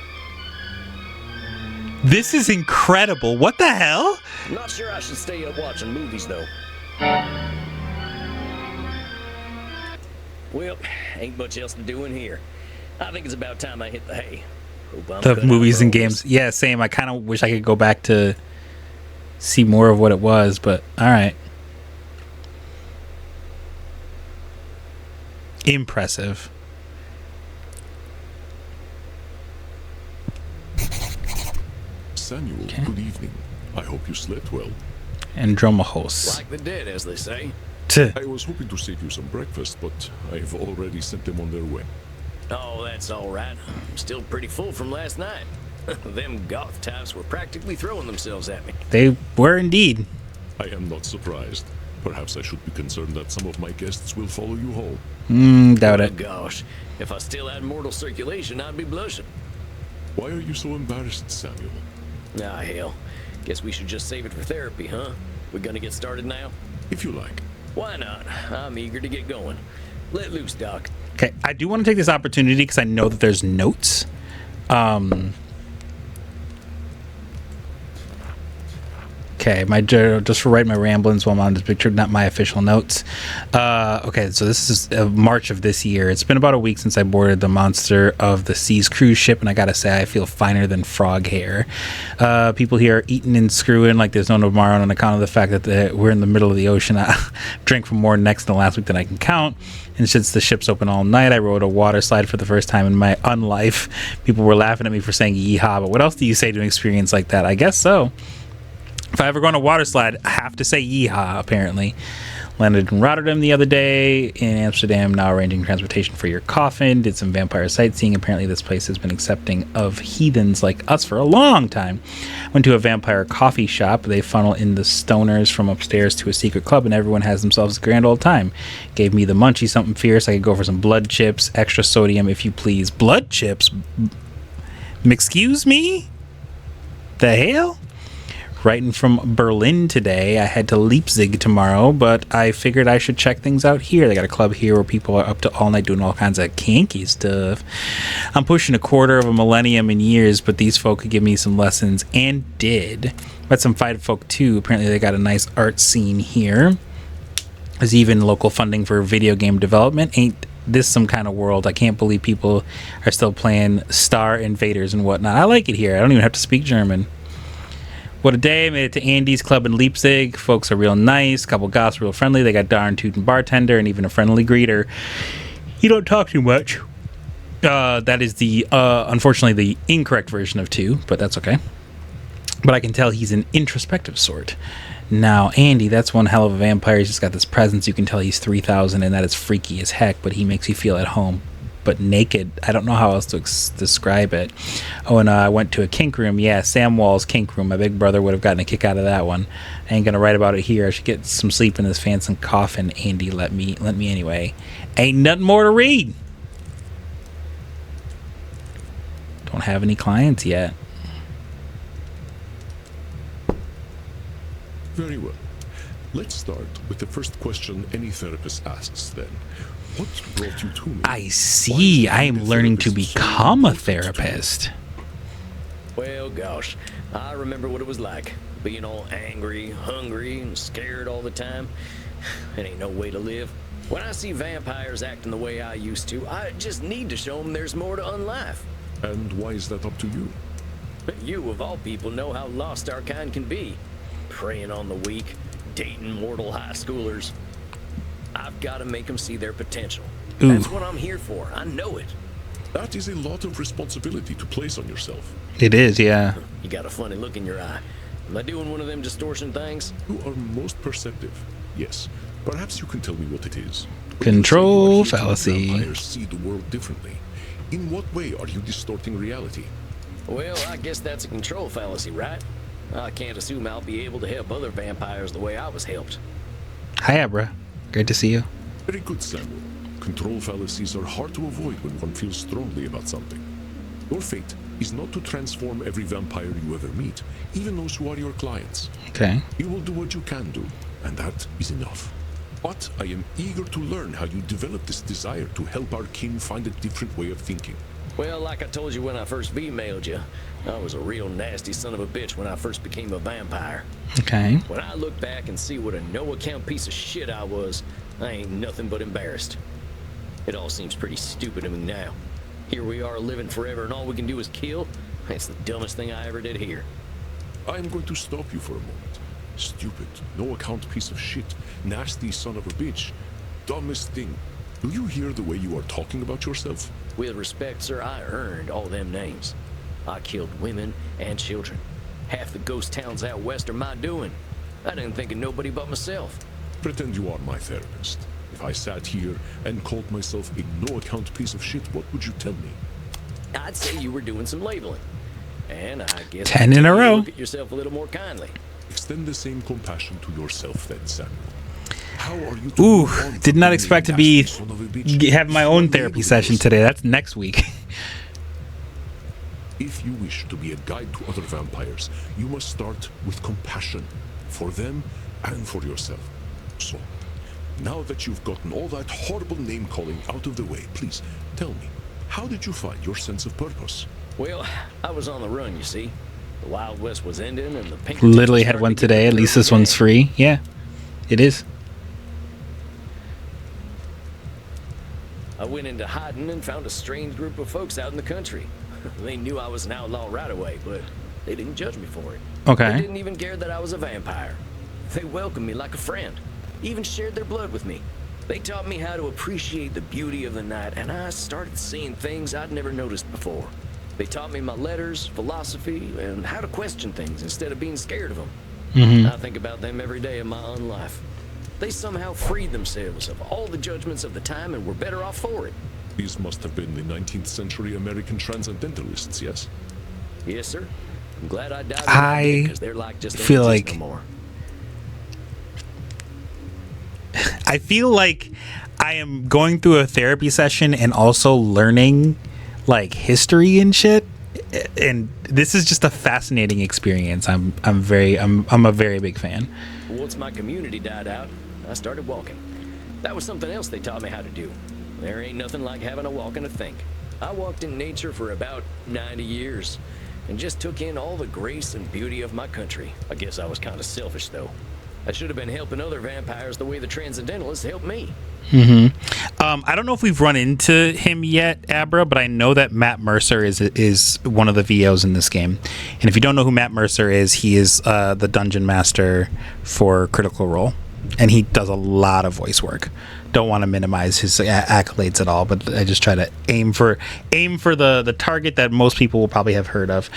This is incredible. What the hell? I'm not sure I should stay up watching movies, though. Well, ain't much else to do in here. I think it's about time I hit the hay. Hope I'm The cut out movies for and all games. this. Yeah, same. I kind of wish I could go back to see more of what it was, but all right. Impressive. Samuel, good evening. I hope you slept well. Andromahos. Like the dead, as they say. Tuh. I was hoping to save you some breakfast, but I've already sent them on their way. Oh, that's all right. I'm still pretty full from last night. Them goth types were practically throwing themselves at me. They were indeed. I am not surprised. Perhaps I should be concerned that some of my guests will follow you home. Doubt Oh it. gosh, if I still had mortal circulation, I'd be blushing. Why are you so embarrassed, Samuel? Ah, hell. Guess we should just save it for therapy, huh? We gonna get started now? If you like. Why not? I'm eager to get going. Let loose, Doc. Okay, I do want to take this opportunity because I know that there's notes. Okay, my journal, just for writing my ramblings while I'm on this picture, not my official notes. Okay, so this is March of this year. It's been about a week since I boarded the Monster of the Seas cruise ship, and I gotta say, I feel finer than frog hair. People here are eating and screwing like there's no tomorrow on account of the fact that we're in the middle of the ocean. I drank for more necks than last week than I can count. And since the ship's open all night, I rode a water slide for the first time in my unlife. People were laughing at me for saying yeehaw, but what else do you say to an experience like that? I guess so. If I ever go on a water slide, I have to say yeehaw, apparently. Landed in Rotterdam the other day, in Amsterdam, now arranging transportation for your coffin. Did some vampire sightseeing. Apparently this place has been accepting of heathens like us for a long time. Went to a vampire coffee shop. They funnel in the stoners from upstairs to a secret club, and everyone has themselves a grand old time. Gave me the munchies, something fierce. I could go for some blood chips, extra sodium if you please. Blood chips? Excuse me? The hell? Writing from Berlin today. I head to Leipzig tomorrow, but I figured I should check things out here. They got a club here where people are up to all night doing all kinds of kinky stuff. I'm pushing a quarter of a millennium in years, but these folk could give me some lessons, and did. Met some fight folk too. Apparently they got a nice art scene here. There's even local funding for video game development. Ain't this some kind of world? I can't believe people are still playing Star Invaders and whatnot. I like it here. I don't even have to speak German. What a day. Made it to Andy's Club in Leipzig. Folks are real nice. Couple goths real friendly. They got darn tootin' bartender and even a friendly greeter. You don't talk too much. That is the unfortunately the incorrect version of 2, but that's okay. But I can tell he's an introspective sort. Now, Andy, that's one hell of a vampire. He's just got this presence. You can tell he's 3,000 and that is freaky as heck, but he makes you feel at home. But naked. I don't know how else to describe it. Oh, and I went to a kink room. Yeah, Sam Wall's kink room. My big brother would have gotten a kick out of that one. I ain't gonna write about it here. I should get some sleep in this fancy coffin. Andy, let me anyway. Ain't nothing more to read. Don't have any clients yet. Very well. Let's start with the first question any therapist asks then. What brought you to me? I see. I am learning to become a therapist. Well, gosh, I remember what it was like. Being all angry, hungry, and scared all the time. It ain't no way to live. When I see vampires acting the way I used to, I just need to show them there's more to unlife. And why is that up to you? You, of all people, know how lost our kind can be. Preying on the weak, dating mortal high schoolers. I've got to make them see their potential. Ooh. That's what I'm here for. I know it. That is a lot of responsibility to place on yourself. It is, yeah. You got a funny look in your eye. Am I doing one of them distortion things? You are most perceptive. Yes. Perhaps you can tell me what it is. Control You say you are here to fallacy. help vampires see the world differently. In what way are you distorting reality? Well, I guess that's a control fallacy, right? I can't assume I'll be able to help other vampires the way I was helped. Hi, Abra. Great to see you. Very good, Samuel. Control fallacies are hard to avoid when one feels strongly about something. Your fate is not to transform every vampire you ever meet, even those who are your clients. Okay. You will do what you can do, and that is enough. But I am eager to learn how you develop this desire to help our kin find a different way of thinking. Well, like I told you when I first V-mailed you, I was a real nasty son of a bitch when I first became a vampire. Okay. When I look back and see what a no-account piece of shit I was, I ain't nothing but embarrassed. It all seems pretty stupid to me now. Here we are living forever and all we can do is kill? That's the dumbest thing I ever did here. I am going to stop you for a moment. Stupid, no-account piece of shit, nasty son of a bitch, dumbest thing. Do you hear the way you are talking about yourself? With respect, sir, I earned all them names. I killed women and children. Half the ghost towns out west are my doing. I didn't think of nobody but myself. Pretend you are my therapist. If I sat here and called myself a no-account piece of shit, what would you tell me? I'd say you were doing some labeling. And I guess 10 in a row. Look at yourself a little more kindly. Extend the same compassion to yourself then, Samuel. How are you to Ooh, move on did from not being expect to a be nasty son of a bitch? have my own Enable therapy session yourself. today. That's next week. If you wish to be a guide to other vampires, you must start with compassion for them and for yourself. So, now that you've gotten all that horrible name-calling out of the way, please tell me, how did you find your sense of purpose? Well, I was on the run, you see. The Wild West was ending and the pink Literally had one today. At least this one's free. Yeah, it is. I went into hiding and found a strange group of folks out in the country. They knew I was an outlaw right away, but they didn't judge me for it. Okay. They didn't even care that I was a vampire. They welcomed me like a friend, even shared their blood with me. They taught me how to appreciate the beauty of the night, and I started seeing things I'd never noticed before. They taught me my letters, philosophy, and how to question things instead of being scared of them. I think about them every day of my own life. They somehow freed themselves of all the judgments of the time and were better off for it. These must have been the 19th century American transcendentalists, yes? Yes, sir. I'm glad I died I because they're like just feel entities like- no more. I feel like I am going through a therapy session and also learning like history and shit. And this is just a fascinating experience. I'm a very big fan. Once my community died out, I started walking. That was something else they taught me how to do. There ain't nothing like having a walk and a think. I walked in nature for about 90 years and just took in all the grace and beauty of my country. I guess I was kind of selfish though. I should have been helping other vampires the way the Transcendentalists helped me. I don't know if we've run into him yet, Abra, but I know that Matt Mercer is one of the VOs in this game. And if you don't know who Matt Mercer is, he is the dungeon master for Critical Role, and he does a lot of voice work. Don't want to minimize his accolades at all, but I just try to aim for the target that most people will probably have heard of.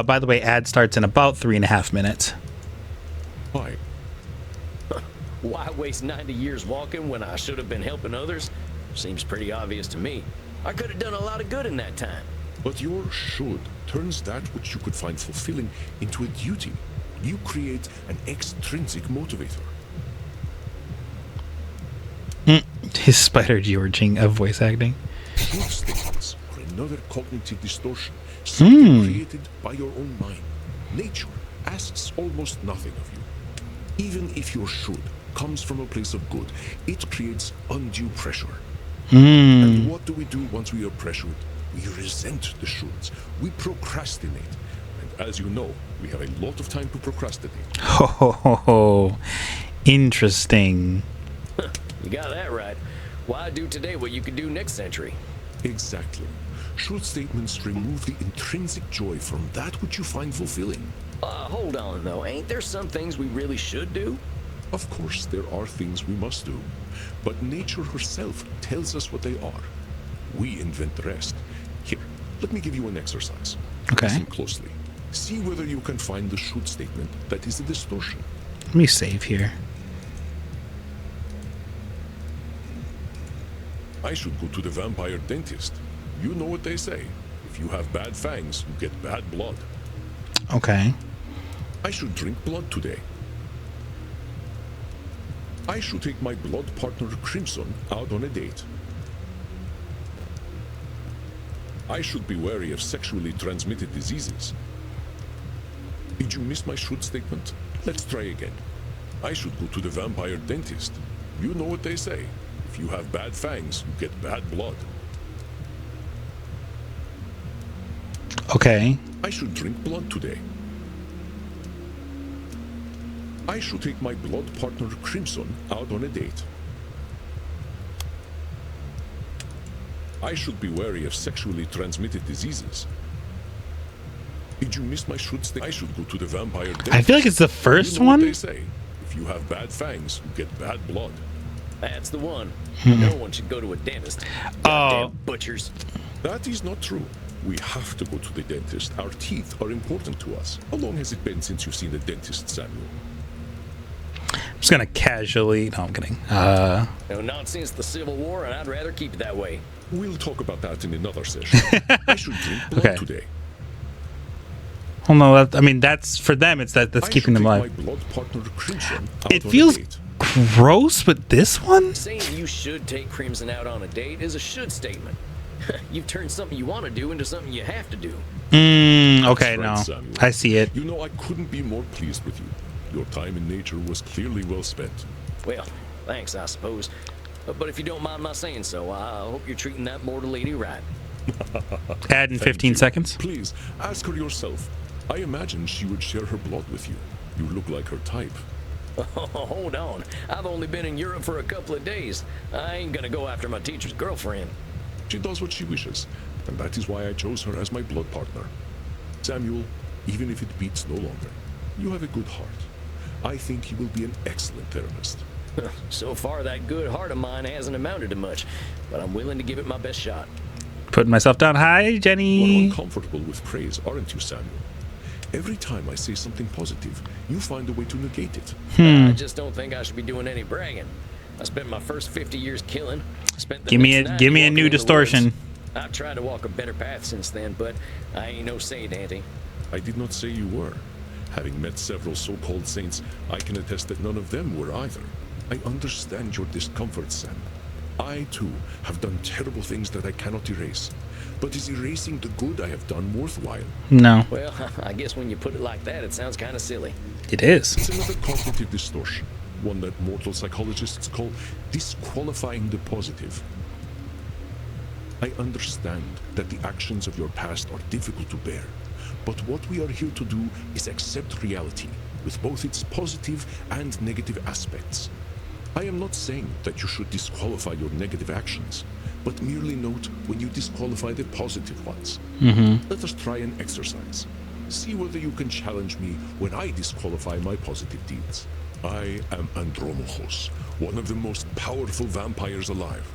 By the way, ad starts in about 3.5 minutes. Hi. Why waste 90 years walking when I should have been helping others? Seems pretty obvious to me. I could have done a lot of good in that time. But your should turns that which you could find fulfilling into a duty. You create an extrinsic motivator. His Spider Georging of voice acting. Truth statements are another cognitive distortion, something created by your own mind. Nature asks almost nothing of you. Even if your should comes from a place of good, it creates undue pressure. And what do we do once we are pressured? We resent the shoulds. We procrastinate. And as you know, we have a lot of time to procrastinate. Oh, interesting. You got that right. Why do today what you could do next century? Exactly. Should statements remove the intrinsic joy from that which you find fulfilling? Hold on though. Ain't there some things we really should do? Of course, there are things we must do, but nature herself tells us what they are. We invent the rest. Here, let me give you an exercise. Okay. Listen closely. See whether you can find the should statement that is a distortion. Let me save here. I should go to the vampire dentist. You know what they say. If you have bad fangs, you get bad blood. Okay. I should drink blood today. I should take my blood partner Crimson out on a date. I should be wary of sexually transmitted diseases. Did you miss my should statement? Let's try again. I should go to the vampire dentist. You know what they say. If you have bad fangs, you get bad blood. Okay. I should drink blood today. I should take my blood partner Crimson out on a date. I should be wary of sexually transmitted diseases. Did you miss my should statement? I should go to the vampire dentist. I feel like it's the first You know what one. they say. If you have bad fangs, you get bad blood. That's the one. No one should go to a dentist. Goddamn butchers. That is not true. We have to go to the dentist. Our teeth are important to us. How long has it been since you've seen a dentist, Samuel? I'm just gonna casually. No, I'm kidding. No, not since the Civil War, and I'd rather keep it that way. We'll talk about that in another session. I should drink blood Okay. today. Well, no, I mean, that's for them. It's that's keeping them alive. My blood partner Crimson out It on a feels date. gross with this one. Saying you should take Crimson out on a date is a should statement. You've turned something you want to do into something you have to do. Okay, That's right, no, Samuel. I see it. You know, I couldn't be more pleased with you. Your time in nature was clearly well spent. Well, thanks, I suppose. But if you don't mind my saying so, I hope you're treating that mortal lady right. Add in 15 seconds. Please, ask her yourself. I imagine she would share her blood with you. You look like her type. Hold on. I've only been in Europe for a couple of days. I ain't gonna go after my teacher's girlfriend. She does what she wishes, and that is why I chose her as my blood partner. Samuel, even if it beats no longer, you have a good heart. I think you will be an excellent therapist. So far, that good heart of mine hasn't amounted to much, but I'm willing to give it my best shot. Putting myself down. Hi, You are Jenny. uncomfortable with praise, aren't you, Samuel? Every time I say something positive, you find a way to negate it. I just don't think I should be doing any bragging. I spent my first 50 years killing. Spent the Give me next a 90 give me a walking new in the distortion. woods. I've tried to walk a better path since then, but I ain't no saint, Auntie. I did not say you were. Having met several so-called saints, I can attest that none of them were either. I understand your discomfort, Sam. I, too, have done terrible things that I cannot erase. But is erasing the good I have done worthwhile? No, Well, I guess when you put it like that, it sounds kind of silly. it is. It's another cognitive distortion, one that mortal psychologists call disqualifying the positive. I understand that the actions of your past are difficult to bear, but what we are here to do is accept reality, with both its positive and negative aspects. I am not saying that you should disqualify your negative actions, but merely note when you disqualify the positive ones. Let us try an exercise. See whether you can challenge me when I disqualify my positive deeds. I am Andromachos, one of the most powerful vampires alive.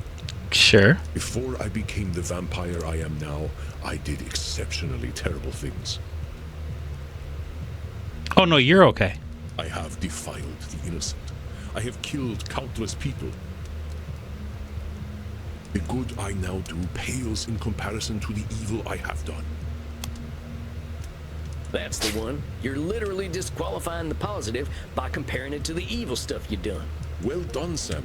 Sure. Before I became the vampire I am now, I did exceptionally terrible things. Oh no, you're okay. I have defiled the innocent. I have killed countless people. The good I now do pales in comparison to the evil I have done. That's the one. You're literally disqualifying the positive by comparing it to the evil stuff you've done. Well done, Sam.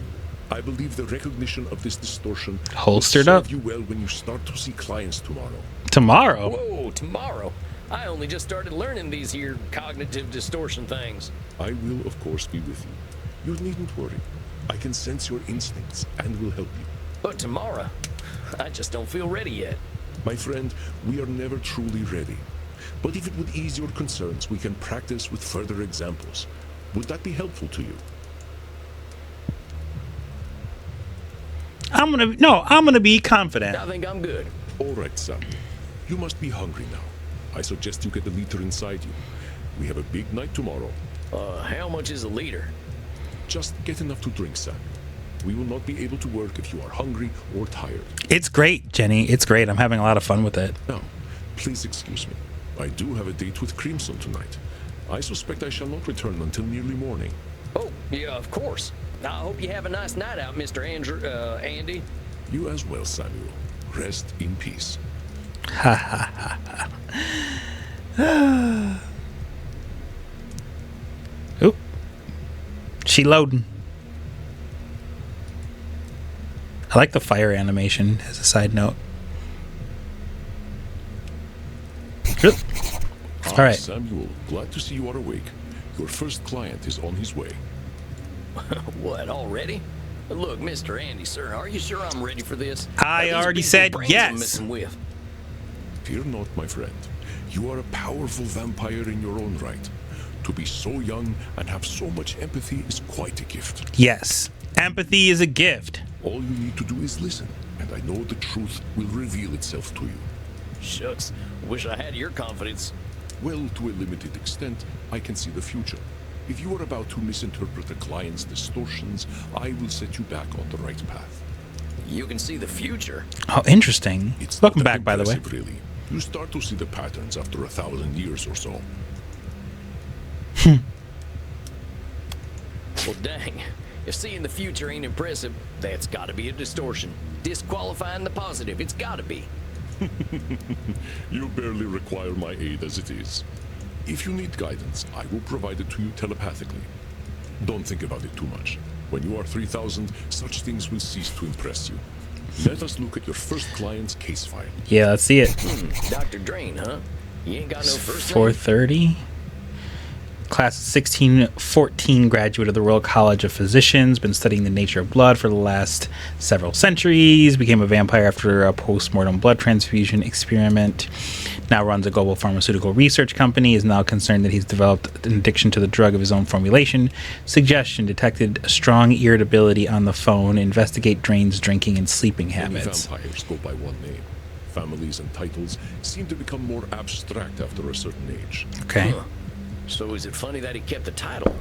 I believe the recognition of this distortion Holstered will up. serve you well when you start to see clients tomorrow. Tomorrow. Whoa, tomorrow? I only just started learning these here cognitive distortion things. I will, of course, be with you. You needn't worry. I can sense your instincts and will help you. But tomorrow, I just don't feel ready yet. My friend, we are never truly ready. But if it would ease your concerns, we can practice with further examples. Would that be helpful to you? I'm gonna be confident. I think I'm good. All right, Sam. You must be hungry now. I suggest you get the liter inside you. We have a big night tomorrow. How much is a liter? Just get enough to drink, Sam. We will not be able to work if you are hungry or tired. It's great, Jenny. It's great. I'm having a lot of fun with it. Now, please excuse me. I do have a date with Crimson tonight. I suspect I shall not return until nearly morning. Oh, yeah, of course. I hope you have a nice night out, Mr. Andy. You as well, Samuel. Rest in peace. Oop. She loading. I like the fire animation as a side note. Oop. All right. Samuel, glad to see you are awake. Your first client is on his way. What, already? Look, Mr. Andy, sir, are you sure I'm ready for this? I These already people's said brains I'm yes. messing with. Fear not, my friend. You are a powerful vampire in your own right. To be so young and have so much empathy is quite a gift. Yes. Empathy is a gift. All you need to do is listen, and I know the truth will reveal itself to you. Shucks, wish I had your confidence. Well, to a limited extent, I can see the future. If you are about to misinterpret a client's distortions, I will set you back on the right path. You can see the future. Oh, interesting. It's Welcome not that back, by the way. impressive, really. You start to see the patterns after 1,000 years or so. Well, dang. If seeing the future ain't impressive, that's gotta be a distortion. Disqualifying the positive, it's gotta be. You barely require my aid as it is. If you need guidance, I will provide it to you telepathically. Don't think about it too much. When you are 3000, such things will cease to impress you. Let us look at your first client's case file. Yeah, let's see it. Dr. Drain, huh? You ain't got no first name? 430. Class of 1614, graduate of the Royal College of Physicians, been studying the nature of blood for the last several centuries, became a vampire after a post-mortem blood transfusion experiment, now runs a global pharmaceutical research company, is now concerned that he's developed an addiction to the drug of his own formulation. Suggestion: detected strong irritability on the phone, investigate Drain's drinking and sleeping Many habits. vampires go by one name. Families and titles seem to become more abstract after a certain age. Okay. Huh. So is it funny that he kept the title?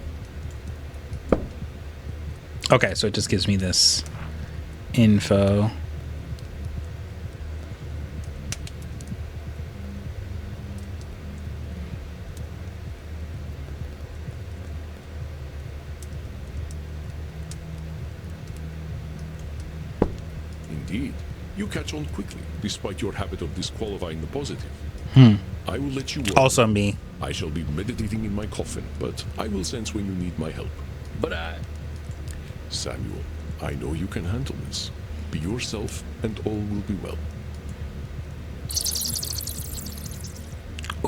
Okay, so it just gives me this info. Indeed, you catch on quickly, despite your habit of disqualifying the positive. I will let you work. Also me. I shall be meditating in my coffin, but I will sense when you need my help. But Samuel, I know you can handle this. Be yourself, and all will be well.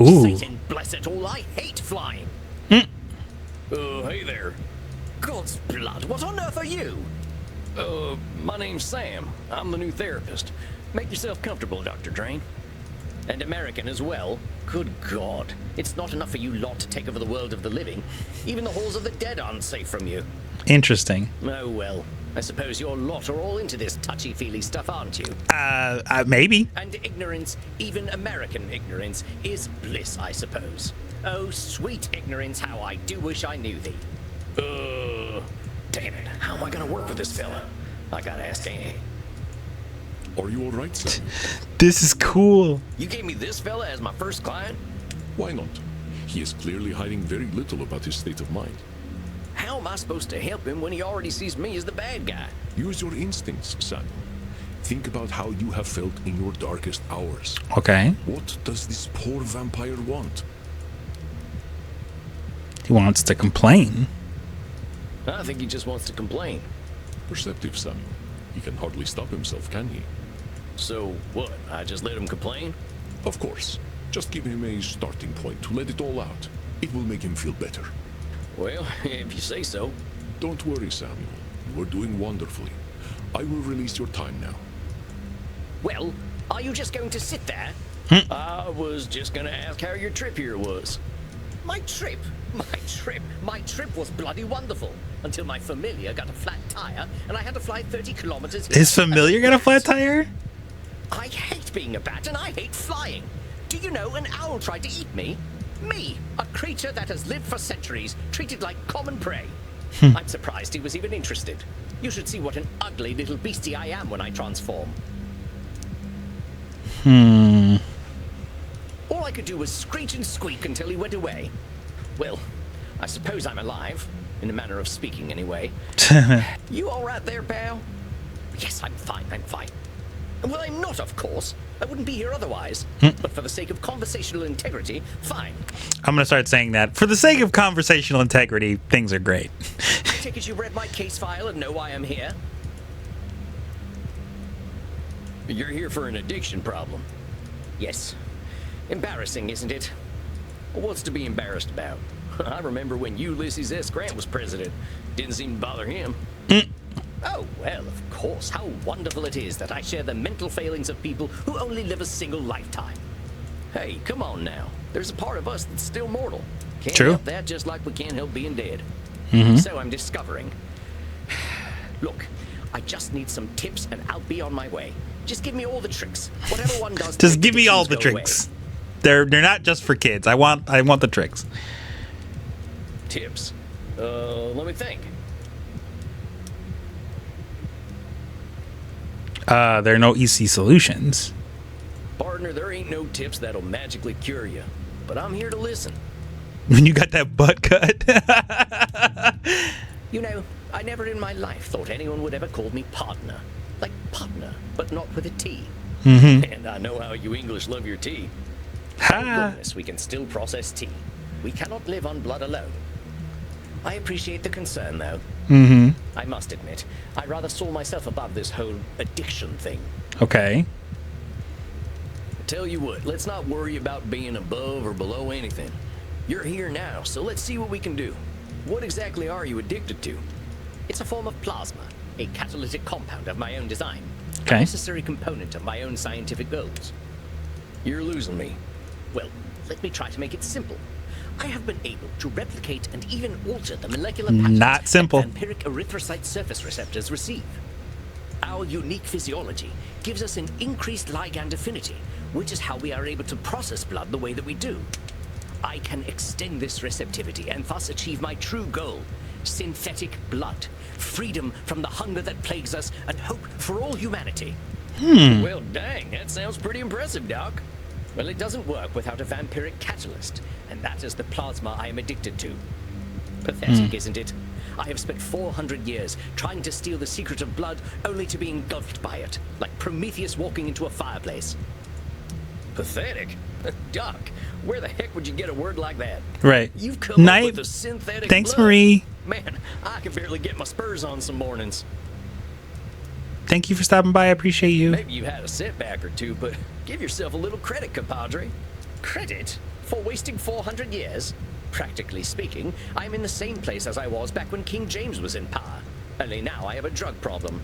Ooh. Satan bless it all, I hate flying. Hey there. God's blood, what on earth are you? My name's Sam. I'm the new therapist. Make yourself comfortable, Dr. Drain. And American as well. Good God. It's not enough for you lot to take over the world of the living. Even the halls of the dead aren't safe from you. Interesting. Oh, well. I suppose your lot are all into this touchy-feely stuff, aren't you? Maybe. And ignorance, even American ignorance, is bliss, I suppose. Oh, sweet ignorance, how I do wish I knew thee. Damn it. How am I gonna work with this fella? I gotta ask Annie. Are you all right, Samuel? This is cool. You gave me this fella as my first client? Why not? He is clearly hiding very little about his state of mind. How am I supposed to help him when he already sees me as the bad guy? Use your instincts, Samuel. Think about how you have felt in your darkest hours. Okay. What does this poor vampire want? He wants to complain. I think he just wants to complain. Perceptive, Samuel. He can hardly stop himself, can he? So, what? I just let him complain? Of course. Just give him a starting point to let it all out. It will make him feel better. Well, if you say so. Don't worry, Samuel. You are doing wonderfully. I will release your time now. Well, are you just going to sit there? I was just gonna ask how your trip here was. My trip? My trip was bloody wonderful. Until my familiar got a flat tire and I had to fly 30 kilometers. His familiar got a flat tire? I hate being a bat and I hate flying. Do you know an owl tried to eat me? Me, a creature that has lived for centuries, treated like common prey. I'm surprised he was even interested. You should see what an ugly little beastie I am when I transform. All I could do was screech and squeak until he went away. Well, I suppose I'm alive, in a manner of speaking anyway. You all right there, pal? Yes, I'm fine. Well, I'm not, of course. I wouldn't be here otherwise. But for the sake of conversational integrity, fine. I'm going to start saying that. For the sake of conversational integrity, things are great. I take it you read my case file and know why I'm here? You're here for an addiction problem. Yes. Embarrassing, isn't it? What's to be embarrassed about? I remember when Ulysses S. Grant was president. Didn't seem to bother him. Oh, well, of course. How wonderful it is that I share the mental failings of people who only live a single lifetime. Hey, come on now. There's a part of us that's still mortal. Can't True. help that just like we can't help being dead. So I'm discovering. Look, I just need some tips and I'll be on my way. Just give me all the tricks. Whatever one does. Just give me all the tricks. They're not just for kids. I want the tricks. Tips. Let me think. There are no easy solutions. Partner, there ain't no tips that'll magically cure you. But I'm here to listen. When you got that butt cut. You know, I never in my life thought anyone would ever call me partner. Like partner, but not with a T. And I know how you English love your tea. Thank Ha. goodness we can still process tea. We cannot live on blood alone. I appreciate the concern, though. Mm-hmm. I must admit, I rather saw myself above this whole addiction thing. Okay. Tell you what, let's not worry about being above or below anything. You're here now, so let's see what we can do. What exactly are you addicted to? It's a form of plasma, a catalytic compound of my own design. Okay. A necessary component of my own scientific goals. You're losing me. Well, let me try to make it simple. I have been able to replicate and even alter the molecular patterns Not simple. that vampiric erythrocyte surface receptors receive. Our unique physiology gives us an increased ligand affinity, which is how we are able to process blood the way that we do. I can extend this receptivity and thus achieve my true goal: synthetic blood, freedom from the hunger that plagues us, and hope for all humanity. Well, dang, that sounds pretty impressive, Doc. Well, it doesn't work without a vampiric catalyst, and that is the plasma I am addicted to. Pathetic, isn't it? I have spent 400 years trying to steal the secret of blood, only to be engulfed by it, like Prometheus walking into a fireplace. Pathetic? Doc, where the heck would you get a word like that? Right. You've come up Night. with a synthetic Thanks, blood. Marie. Man, I can barely get my spurs on some mornings. Thank you for stopping by. I appreciate you. Maybe you had a setback or two, but give yourself a little credit, compadre. Credit? For wasting 400 years? Practically speaking, I am in the same place as I was back when King James was in power. Only now I have a drug problem.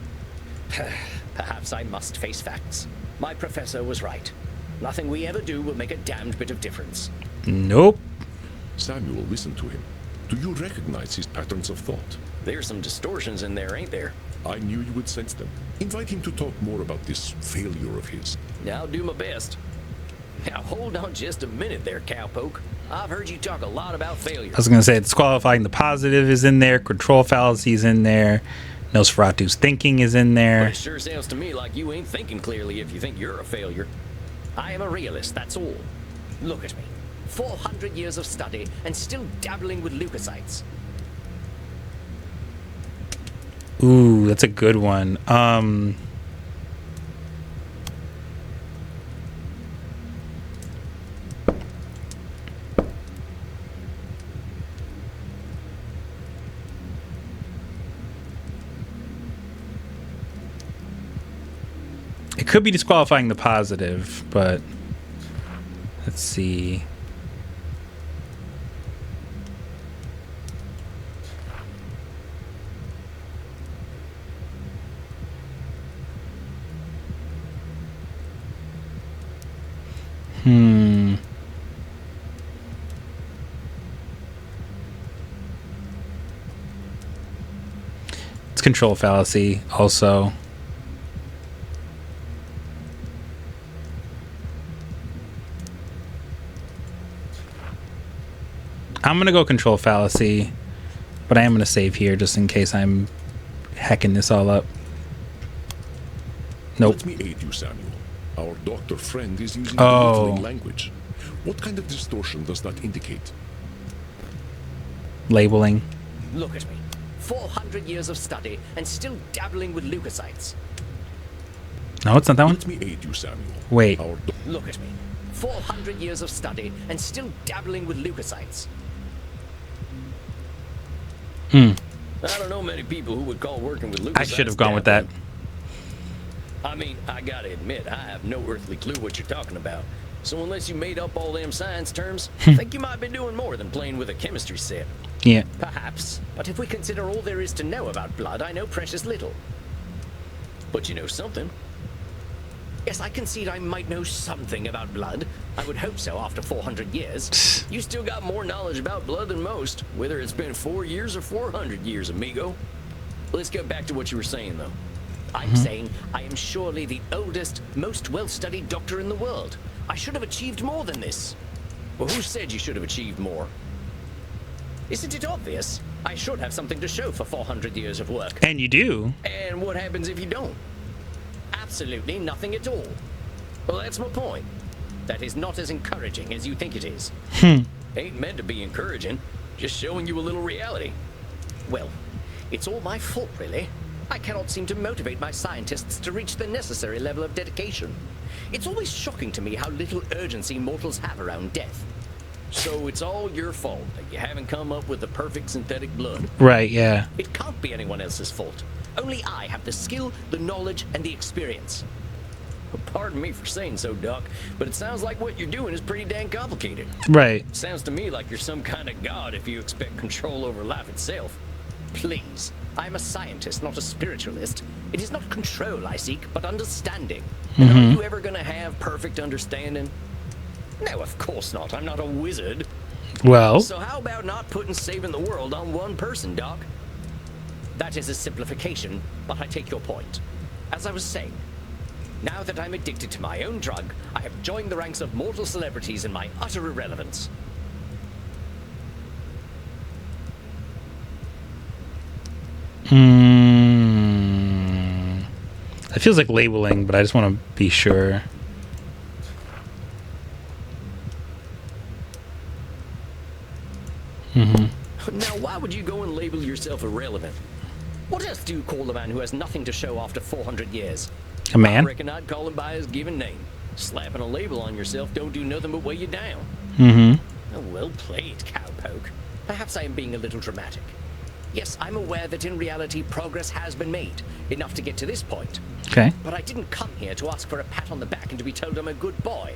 Perhaps I must face facts. My professor was right. Nothing we ever do will make a damned bit of difference. Nope. Samuel, listen to him. Do you recognize his patterns of thought? There's some distortions in there, ain't there? I knew you would sense them. Invite him to talk more about this failure of his. I'll do my best. Now hold on just a minute there, cowpoke. I've heard you talk a lot about failure. I was going to say disqualifying the positive is in there. Control fallacy is in there. Nosferatu's thinking is in But there. it sure sounds to me like you ain't thinking clearly if you think you're a failure. I am a realist, that's all. Look at me. 400 years of study and still dabbling with leukocytes. Ooh, that's a good one. It could be disqualifying the positive, but let's see. It's control fallacy also. I'm going to go control fallacy, but I am going to save here just in case I'm hacking this all up. Nope. Let me aid you, Samuel. Our doctor friend is using Oh. belittling language. What kind of distortion does that indicate? Labeling. Look at me. 400 years of study and still dabbling with leukocytes. No, it's not that one. Let me aid you, Samuel. Wait. Our Look at me. 400 years of study and still dabbling with leukocytes. I don't know many people who would call working with leukocytes I should have gone with that. dabbling. I mean, I gotta admit, I have no earthly clue what you're talking about. So unless you made up all them science terms, I think you might be doing more than playing with a chemistry set. Yeah. Perhaps, but if we consider all there is to know about blood, I know precious little. But you know something. Yes, I concede I might know something about blood. I would hope so after 400 years. You still got more knowledge about blood than most, whether it's been 4 years or 400 years, amigo. Let's get back to what you were saying, though. I'm saying I am surely the oldest, most well-studied doctor in the world. I should have achieved more than this. Well, who said you should have achieved more? Isn't it obvious? I should have something to show for 400 years of work. And you do. And what happens if you don't? Absolutely nothing at all. Well, that's my point. That is not as encouraging as you think it is. Ain't meant to be encouraging, just showing you a little reality. Well, it's all my fault, really. I cannot seem to motivate my scientists to reach the necessary level of dedication. It's always shocking to me how little urgency mortals have around death. So it's all your fault that you haven't come up with the perfect synthetic blood. Right, yeah. It can't be anyone else's fault. Only I have the skill, the knowledge, and the experience. Pardon me for saying so, Doc, but it sounds like what you're doing is pretty dang complicated. Right. Sounds to me like you're some kind of god if you expect control over life itself. Please, I'm a scientist, not a spiritualist. It is not control I seek, but understanding. And are you ever gonna have perfect understanding? No, of course not. I'm not a wizard. Well, So how about not putting saving the world on one person, Doc? That is a simplification, but I take your point. As I was saying, now that I'm addicted to my own drug, I have joined the ranks of mortal celebrities in my utter irrelevance. It feels like labeling, but I just want to be sure. Now, why would you go and label yourself irrelevant? What else do you call a man who has nothing to show after 400 years? A man? I reckon I'd call him by his given name. Slapping a label on yourself don't do nothing but weigh you down. Oh, well played, cowpoke. Perhaps I am being a little dramatic. Yes, I'm aware that in reality progress has been made, enough to get to this point. Okay. But I didn't come here to ask for a pat on the back and to be told I'm a good boy.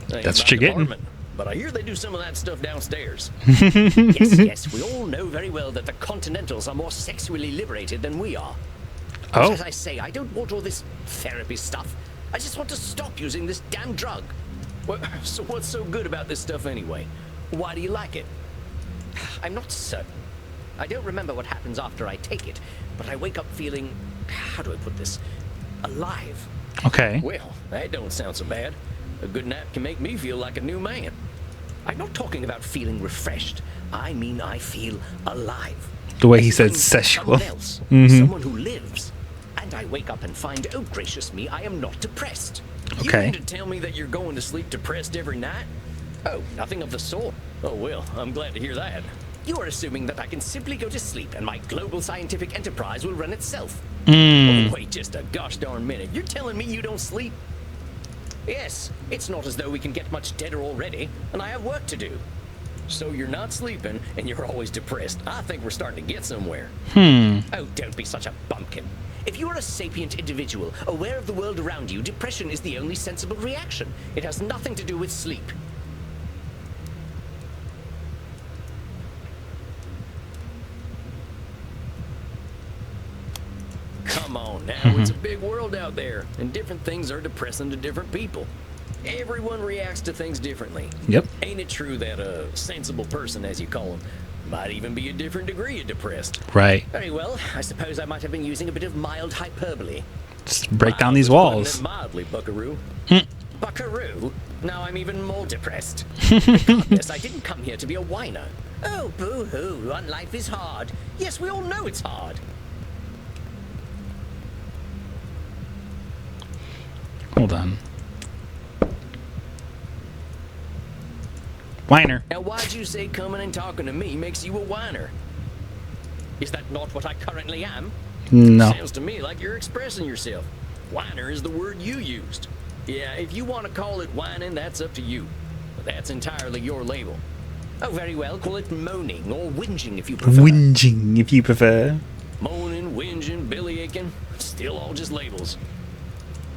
That's what you're getting. But I hear they do some of that stuff downstairs. Yes, we all know very well that the Continentals are more sexually liberated than we are. But Oh. as I say, I don't want all this therapy stuff. I just want to stop using this damn drug. Well, so what's so good about this stuff anyway? Why do you like it? I'm not certain. I don't remember what happens after I take it, but I wake up feeling, how do I put this, alive. Okay. Well, that don't sound so bad. A good nap can make me feel like a new man. I'm not talking about feeling refreshed. I mean I feel alive. The way he said As if I'm sexual. someone else, someone who lives. And I wake up and find, oh gracious me, I am not depressed. Okay. You mean to tell me that you're going to sleep depressed every night? Oh, nothing of the sort. Oh well, I'm glad to hear that. You are assuming that I can simply go to sleep and my global scientific enterprise will run itself. Oh, wait just a gosh darn minute. You're telling me you don't sleep? Yes, it's not as though we can get much deader already, and I have work to do. So you're not sleeping, and you're always depressed. I think we're starting to get somewhere. Oh, don't be such a bumpkin. If you are a sapient individual, aware of the world around you, depression is the only sensible reaction. It has nothing to do with sleep. Come on now, it's a big world out there, and different things are depressing to different people. Everyone reacts to things differently. Yep. Ain't it true that a sensible person, as you call them, might even be a different degree of depressed? Right. Very well, I suppose I might have been using a bit of mild hyperbole. Just break down I these was putting walls. it mildly, buckaroo. Buckaroo? Now I'm even more depressed. Regardless, I didn't come here to be a whiner. Oh, boo-hoo, life is hard. Yes, we all know it's hard. Hold on. Whiner. Now, why'd you say coming and talking to me makes you a whiner? Is that not what I currently am? No. Sounds to me like you're expressing yourself. Whiner is the word you used. Yeah, if you want to call it whining, that's up to you. But that's entirely your label. Oh, very well, call it moaning or whinging if you prefer. Whinging, if you prefer. Moaning, whinging, bellyaching, still all just labels.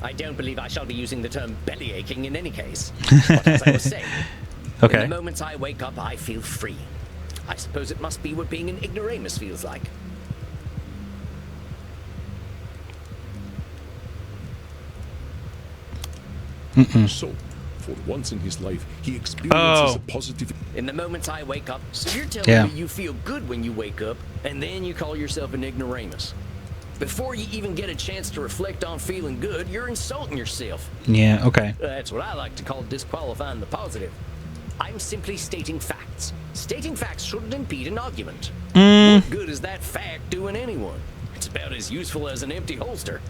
I don't believe I shall be using the term bellyaching in any case. But as I was saying, in Okay. the moments I wake up, I feel free. I suppose it must be what being an ignoramus feels like. So, for once in his life, he experiences a positive. In the moments I wake up, so you're telling Yeah. me you feel good when you wake up, and then you call yourself an ignoramus. Before you even get a chance to reflect on feeling good, you're insulting yourself. Yeah, okay. That's what I like to call disqualifying the positive. I'm simply stating facts. Stating facts shouldn't impede an argument. What good is that fact doing anyone? It's about as useful as an empty holster.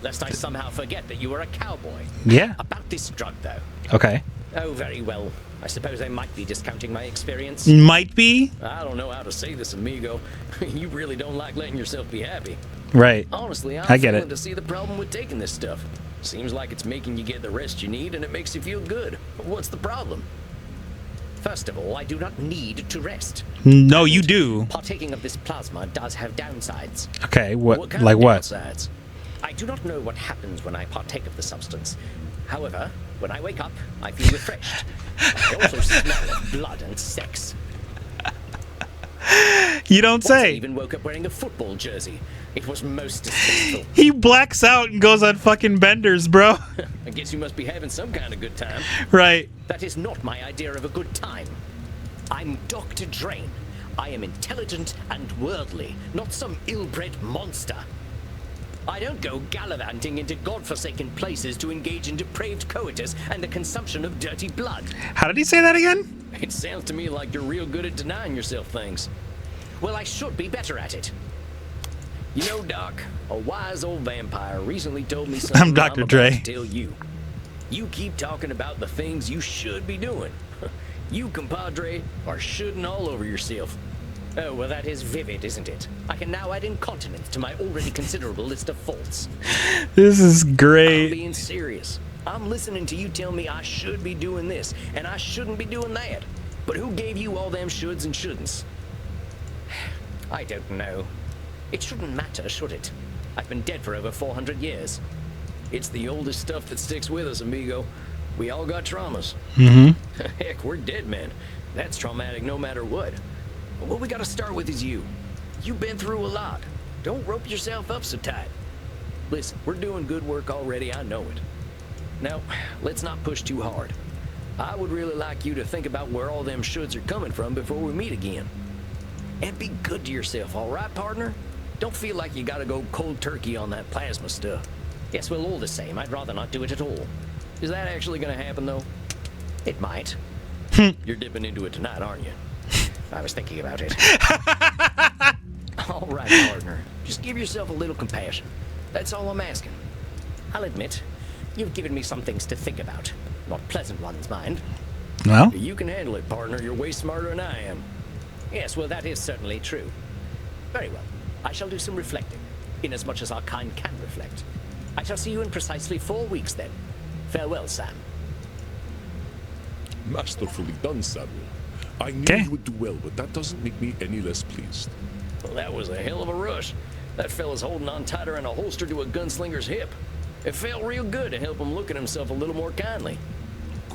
Lest I somehow forget that you are a cowboy. Yeah. About this drug, though. Okay. Oh, very well. I suppose I might be discounting my experience. Might be. I don't know how to say this, amigo. You really don't like letting yourself be happy. Right. Honestly, I'm I get failing it. to see the problem with taking this stuff. Seems like it's making you get the rest you need and it makes you feel good. What's the problem? First of all, I do not need to rest. No, you do. Partaking of this plasma does have downsides. Okay, what? kind Like of what? Downsides? I do not know what happens when I partake of the substance. However, when I wake up, I feel refreshed. I also smell of blood and sex. You don't Once I say. even woke up wearing a football jersey. It was most distasteful. He blacks out and goes on fucking benders, bro. I guess you must be having some kind of good time. Right. That is not my idea of a good time. I'm Dr. Drain. I am intelligent and worldly, not some ill-bred monster. I don't go gallivanting into godforsaken places to engage in depraved coitus and the consumption of dirty blood. How did he say that again? It sounds to me like you're real good at denying yourself things. Well, I should be better at it. You know, Doc, a wise old vampire recently told me something I'm Dr. about Dre. to tell you. You keep talking about the things you should be doing. You, compadre, are shooting all over yourself. Oh, well, that is vivid, isn't it? I can now add incontinence to my already considerable list of faults. This is I'm great. being serious. I'm listening to you tell me I should be doing this, and I shouldn't be doing that. But who gave you all them shoulds and shouldn'ts? I don't know. It shouldn't matter, should it? I've been dead for over 400 years. It's the oldest stuff that sticks with us, amigo. We all got traumas. Mm-hmm. Heck, we're dead men. That's traumatic no matter what. But what we gotta start with is you. You've been through a lot. Don't rope yourself up so tight. Listen, we're doing good work already, I know it. Now, let's not push too hard. I would really like you to think about where all them shoulds are coming from before we meet again. And be good to yourself, all right, partner? Don't feel like you gotta go cold turkey on that plasma stuff. Yes, well, all the same, I'd rather not do it at all. Is that actually gonna happen, though? It might. You're dipping into it tonight, aren't you? I was thinking about it. All right, partner. Just give yourself a little compassion. That's all I'm asking. I'll admit, you've given me some things to think about. Not pleasant ones, mind. Well, You can handle it, partner. You're way smarter than I am. Yes, well, that is certainly true. Very well. I shall do some reflecting, inasmuch as our kind can reflect. I shall see you in precisely 4 weeks, then. Farewell, Sam. Masterfully done, Samuel. I knew Okay. you would do well, but that doesn't make me any less pleased. Well, that was a hell of a rush. That fella's holding on tighter than a holster to a gunslinger's hip. It felt real good to help him look at himself a little more kindly.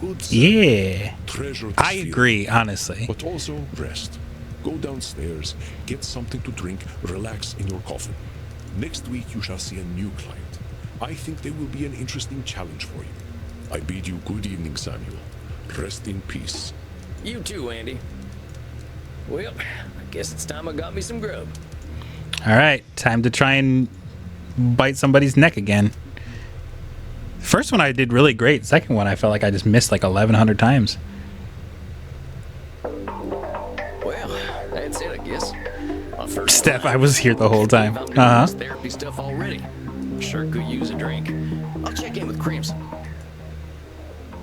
Good, Sam. yeah. Treasure this I feeling. agree, honestly. But also rest. Go downstairs, get something to drink, relax in your coffin. Next week you shall see a new client. I think they will be an interesting challenge for you. I bid you good evening, Samuel. Rest in peace. You too, Andy. Well, I guess it's time I got me some grub. All right, time to try and bite somebody's neck again. First one I did really great. Second one I felt like I just missed like 1,100 times. Well, that's it, I guess. My first Steph, time. I was here the whole time. I'm doing Uh-huh. this therapy stuff already. Sure could use a drink. I'll check in with Crimson.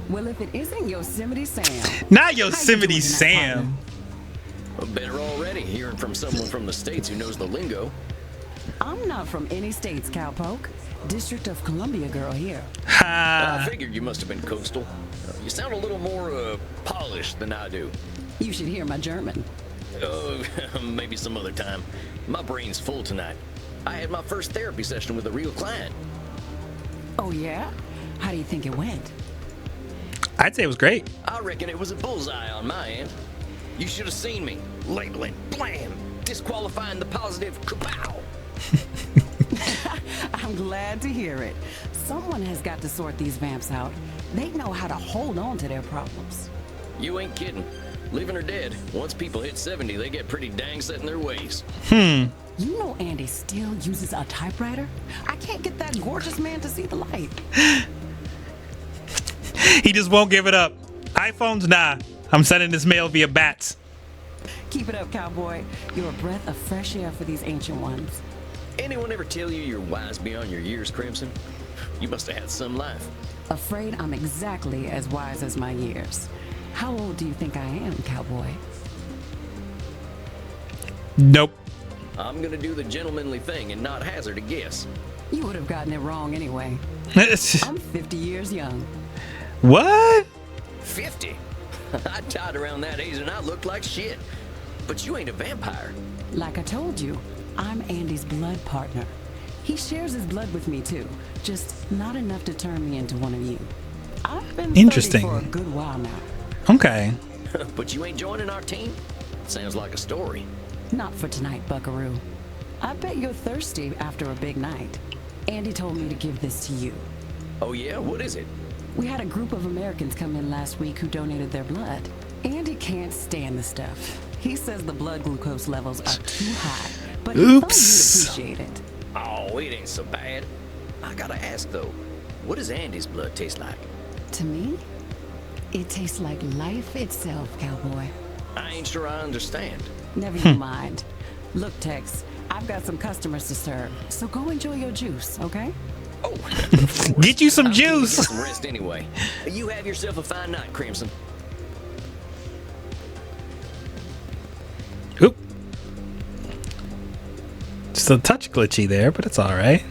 Well, if it isn't Yosemite Sam. Not doing Yosemite in that Sam. Well, better already hearing from someone from the States who knows the lingo. I'm not from any states, cowpoke. District of Columbia girl here. I figured you must have been coastal. You sound a little more polished than I do. You should hear my German. Oh, maybe some other time. My brain's full tonight. I had my first therapy session with a real client. Oh, yeah? How do you think it went? I'd say it was great. I reckon it was a bullseye on my end. You should have seen me. Labeling, blam, disqualifying the positive, kapow. I'm glad to hear it. Someone has got to sort these vamps out. They know how to hold on to their problems. You ain't kidding. Living or dead, once people hit 70, they get pretty dang set in their ways. You know Andy still uses a typewriter? I can't get that gorgeous man to see the light. He just won't give it up. iPhones, nah. I'm sending this mail via bats. Keep it up, cowboy. You're a breath of fresh air for these ancient ones. Anyone ever tell you you're wise beyond your years, Crimson? You must have had some life. Afraid I'm exactly as wise as my years. How old do you think I am, cowboy? Nope. I'm gonna do the gentlemanly thing and not hazard a guess. You would have gotten it wrong anyway. I'm 50 years young. What? 50? I tied around that haze and I looked like shit. But you ain't a vampire. Like I told you, I'm Andy's blood partner. He shares his blood with me too, just not enough to turn me into one of you. I've been 30 for a good while now. Okay. But you ain't joining our team? Sounds like a story. Not for tonight, Buckaroo. I bet you're thirsty after a big night. Andy told me to give this to you. Oh yeah? What is it? We had a group of Americans come in last week who donated their blood. Andy can't stand the stuff. He says the blood glucose levels are too high, but he thought you'd appreciate it. Oh, it ain't so bad. I gotta ask though, what does Andy's blood taste like? To me, it tastes like life itself, cowboy. I ain't sure I understand. Never you mind. Look, Tex, I've got some customers to serve, so go enjoy your juice, okay? Oh, Get you some I'm gonna juice. get some rest anyway. You have yourself a fine night, Crimson. Oop. Just a touch glitchy there, but it's all right.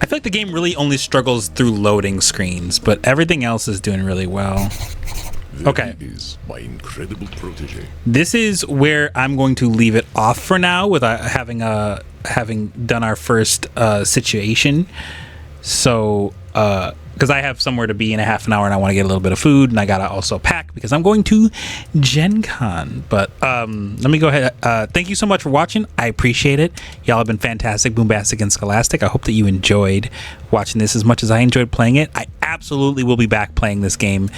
I feel like the game really only struggles through loading screens, but everything else is doing really well. Okay. There is my incredible protege. This is where I'm going to leave it off for now, with having done our first situation. So, because I have somewhere to be in a half an hour, and I want to get a little bit of food, and I gotta also pack because I'm going to Gen Con. But let me go ahead. Thank you so much for watching. I appreciate it. Y'all have been fantastic, boombastic, and scholastic. I hope that you enjoyed watching this as much as I enjoyed playing it. I absolutely will be back playing this game.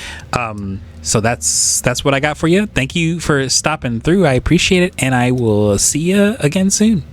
So that's what I got for you. Thank you for stopping through. I appreciate it, and I will see you again soon.